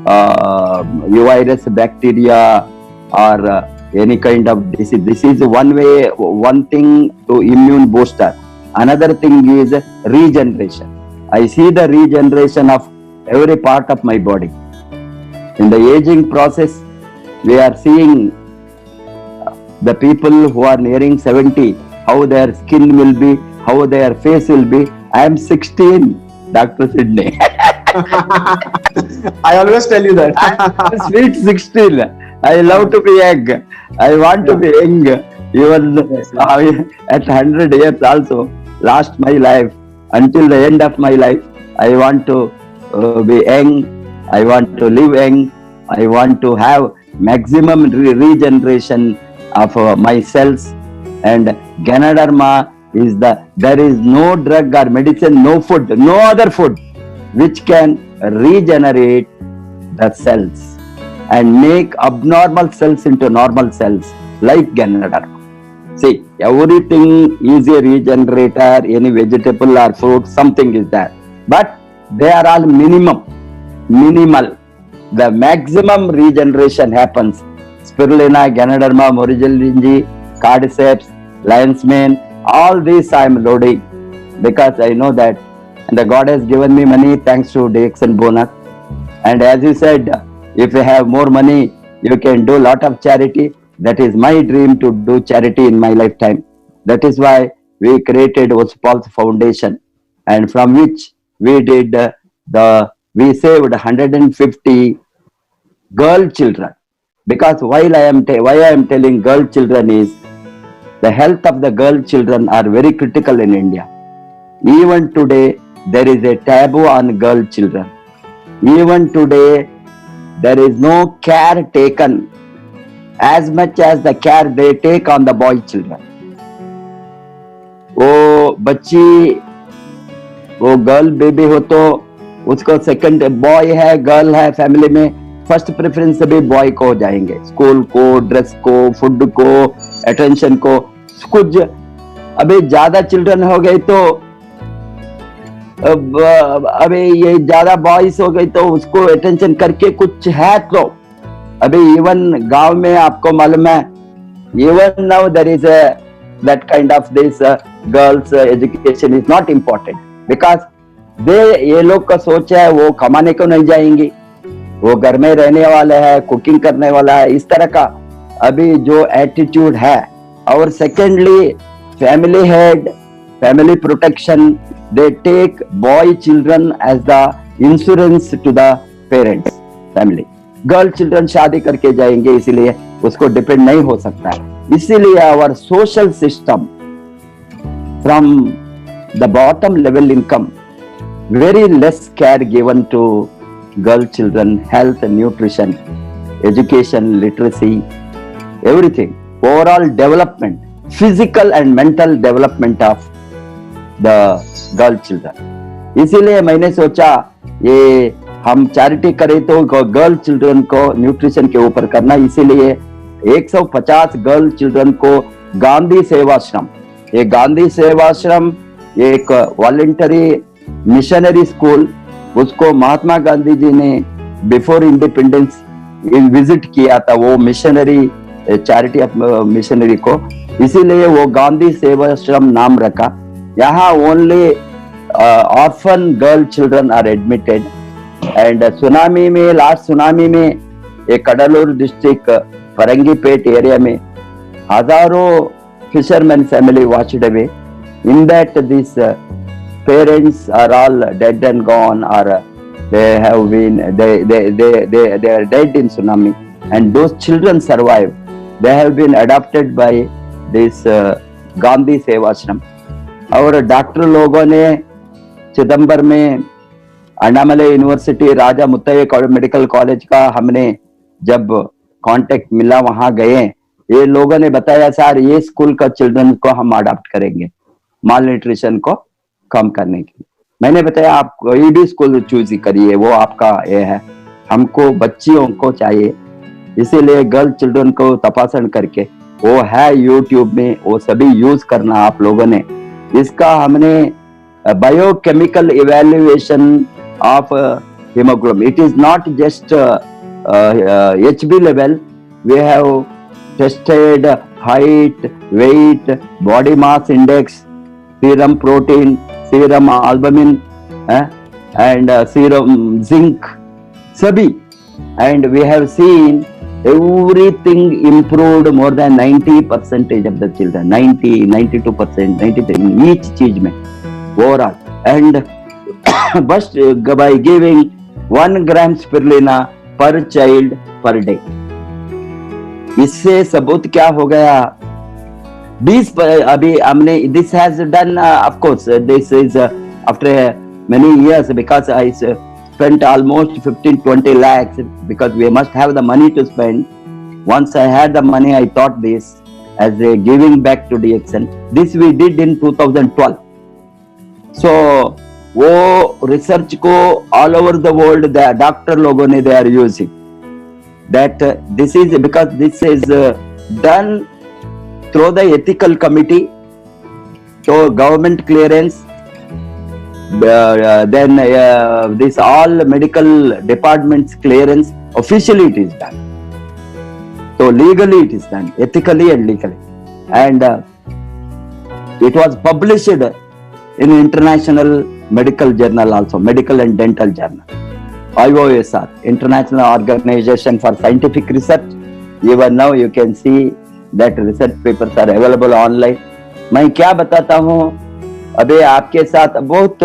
virus, bacteria, or any kind of disease. This is one way, one thing to immune booster. Another thing is regeneration. I see the regeneration of every part of my body. In the aging process, we are seeing the people who are nearing 70, how their skin will be, how their face will be. I am 16, Dr. Sidney. I always tell you that. I'm sweet 16. I love to be young. I want to be young. Even at 100 years also, last my life, until the end of my life, I want to be young. I want to live young. I want to have maximum regeneration of my cells. And Ganoderma is there is no drug or medicine, no food, no other food which can regenerate the cells and make abnormal cells into normal cells like Ganoderma. See, everything is a regenerator, any vegetable or fruit, something is there. But they are all minimal. The maximum regeneration happens. Spirulina, Ganoderma, Morigellini, Cordyceps, Lion's Mane, all these I am loading because I know that, and the God has given me money thanks to DXN bonus. And as you said, if you have more money, you can do a lot of charity. That is my dream, to do charity in my lifetime. That is why we created Ospal's Foundation, and from which we did we saved 150 girl children. Because why I am telling girl children is, the health of the girl children are very critical in India. Even today, there is a taboo on girl children. Even today, there is no care taken as much as the care they take on the boy children. वो बच्ची, वो girl baby हो तो उसको second, boy है girl है family में, first preference भी बॉय को जाएंगे. स्कूल को, ड्रेस को, फूड को, अटेंशन को. कुछ अभी ज्यादा चिल्ड्रन हो गए तो अभी ये ज्यादा बॉयज हो गई तो उसको अटेंशन करके कुछ है तो अभी इवन गांव में आपको मालूम है, even now there is that kind of this girls education is not important because ये लोग का सोच है वो कमाने को नहीं जाएंगी, वो घर में रहने वाले है, कुकिंग करने वाला है. इस तरह का अभी जो एटीट्यूड है. और secondly, family head, family protection, they take boy children as the insurance to the parents family. Girl children शादी करके जाएंगे इसलिए उसको डिपेंड नहीं हो सकता है. इसीलिए our social system from the bottom level income, very less care given to girl children, health, nutrition, education, literacy, everything, overall development, physical and mental development of the girl children. इसीलिए मैंने सोचा ये हम चैरिटी करें तो girl children को nutrition के ऊपर करना. इसीलिए 150 गर्ल चिल्ड्रन को गांधी सेवाश्रम ये गांधी सेवाश्रम एक वॉलंटरी मिशनरी स्कूल, उसको महात्मा गांधी जी ने बिफोर इंडिपेंडेंस विजिट किया था, वो मिशनरी चैरिटी ऑफ मिशनरी को, इसीलिए वो गांधी सेवाश्रम नाम रखा। यहाँ only orphan girl children are admitted. And tsunami में, लास्ट सुनामी में एक कडलूर डिस्ट्रिक्ट फरंगीपेट एरिया में हजारों fishermen family washed away. In that, these parents are all dead and gone, or they have been they are dead in tsunami, and those children survived. They have been adopted by this Gandhi Sevashram. और doctor लोगों ने चिदम्बर में अण्णामलई university राजा Muttiah medical college का हमने जब contact मिला, वहां गए, ये लोगों ने बताया सर ये स्कूल का चिल्ड्रन को हम अडॉप्ट करेंगे माल न्यूट्रिशन को कम करने के लिए। मैंने बताया आप कोई भी स्कूल चूज करिए, वो आपका ये है, हमको बच्चियों को चाहिए, इसीलिए गर्ल चिल्ड्रन को तपासन करके वो है यूट्यूब में, वो सभी यूज करना आप लोगों ने। इसका हमने biochemical evaluation of hemoglobin. It is not just HB level. We have tested height, weight, body mass index, serum protein, serum albumin, and serum zinc, sabhi. And we have seen everything improved more than 90% of the children, 90, 92%, 93, each चीज में overall. And just by giving 1 gram spirulina per child per day, इससे सबूत क्या हो गया? 20 अभी हमने this has done of course this is after many years, because I spent almost 15-20 lakhs, because we must have the money to spend. Once I had the money, I thought this as a giving back to DXN. This we did in 2012. So वो research को all over the world the doctor लोगों ने they are using that. This is because this is done through the ethical committee, so government clearance, then this all medical departments clearance, officially it is done. So legally it is done, ethically and legally, and it was published in international medical journal also, medical and dental journal, IOSR, International Organization for Scientific Research. Even now you can see that research papers are available online. मैं क्या बताता हूँ अबे आपके साथ बहुत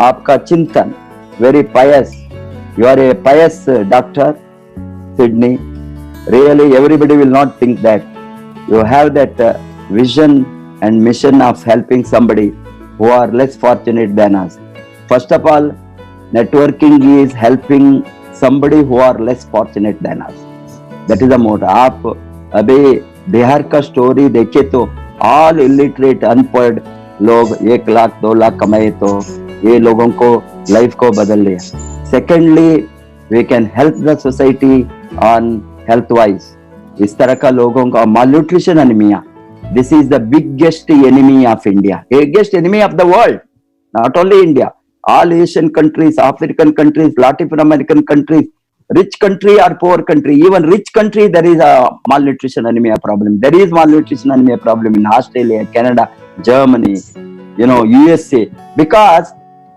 आपका चिंतन, very pious, you are a pious doctor, Sydney. Really everybody will not think that you have that vision and mission of helping somebody who are less fortunate than us. First of all, networking is helping somebody who are less fortunate than us. That is the motto. आप अभी बिहार का story देखे तो all illiterate, unemployed लोग 1 लाख 2 लाख कमाए तो ये लोगों को लाइफ को बदल लिया. Secondly, we can help the society on health wise. इस तरह का लोगों का malnutrition anemia. This is the biggest enemy of India, biggest enemy of the world, not only India, all Asian countries, African countries, Latin American countries, rich country or poor country, even rich country, there is a malnutrition anemia problem. There is malnutrition anemia problem in Australia, Canada, Germany, USA, because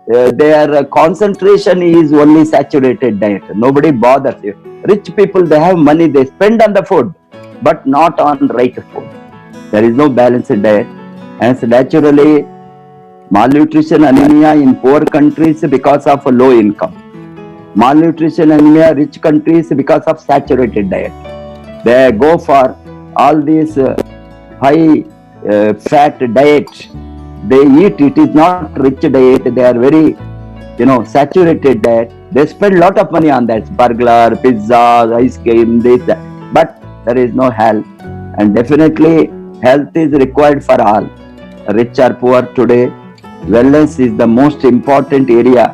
their concentration is only saturated diet. Nobody bothers you. Rich people, they have money, they spend on the food, but not on right food. There is no balanced diet, and naturally malnutrition anemia in poor countries because of a low income. Malnutrition anemia rich countries because of saturated diet. They go for all these high fat diet. They eat, it is not rich diet. They are very saturated diet. They spend lot of money on that, burger, pizza, ice cream, this, that. But there is no health, and definitely health is required for all, rich or poor today. Wellness is the most important area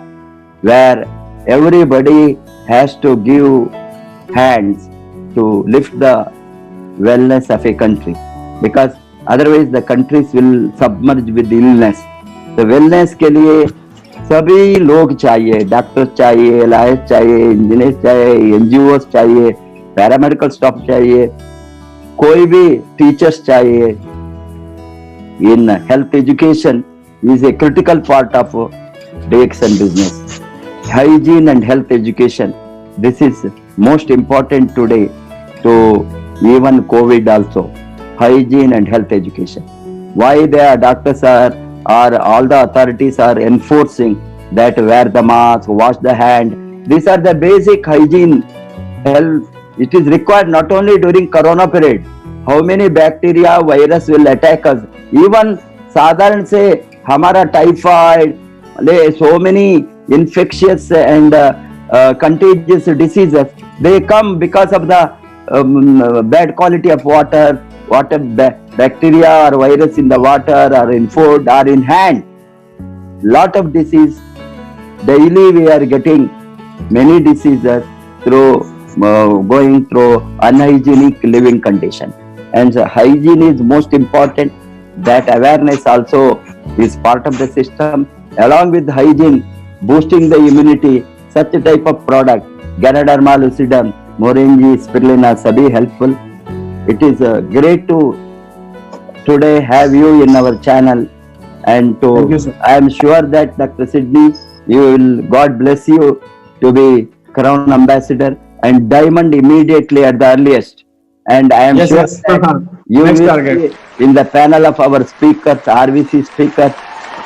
where everybody has to give hands to lift the wellness of a country, because otherwise the countries will submerge with illness. तो wellness के लिए सभी लोग चाहिए, doctors चाहिए, lawyers चाहिए, engineers चाहिए, NGOs चाहिए, पैरामेडिकल स्टाफ चाहिए, कोई भी टीचर्स चाहिए. In health education is a critical part of DXN business. Hygiene and health education, this is most important today to even COVID also. Hygiene and health education. Why the doctors are all the authorities are enforcing that wear the mask, wash the hand. These are the basic hygiene health. It is required not only during corona period. How many bacteria, virus will attack us? Even साधारण से हमारा typhoid, so many infectious and contagious diseases, they come because of the bad quality of water bacteria or virus in the water or in food or in hand. Lot of disease daily we are getting, many diseases through going through unhygienic living condition, and so hygiene is most important. That awareness also is part of the system. Along with hygiene, boosting the immunity, such a type of product, Ganoderma lucidum, Moringa, Spirulina, sabhi helpful. It is great to today have you in our channel, and Thank you, sir. I am sure that Dr. Sidney, God bless you to be Crown Ambassador and Diamond immediately at the earliest. And I am Yes, sure yes. that you Next will target. be in the panel of our speakers, RVC speakers,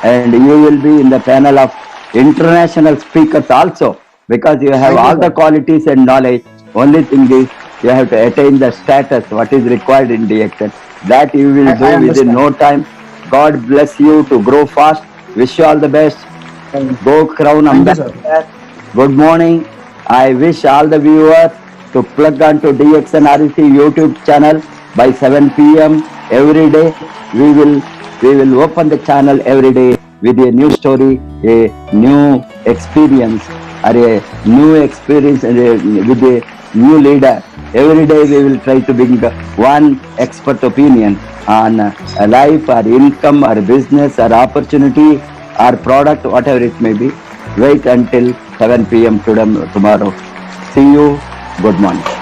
and you will be in the panel of international speakers also, because you have Thank you, all the sir. qualities and knowledge. Only thing is you have to attain the status what is required in DXN. That you will I do within understand. no time. God bless you to grow fast. Wish you all the best. Go Crown Thank you, sir. Ambassador. Good morning. I wish all the viewers to plug onto DXN REC YouTube channel by 7 p.m. every day. We will open the channel every day with a new story, a new experience, or a new experience with a new leader. Every day we will try to bring one expert opinion on a life or income or business or opportunity or product, whatever it may be. Wait until 7 p.m. tomorrow. See you. Good morning.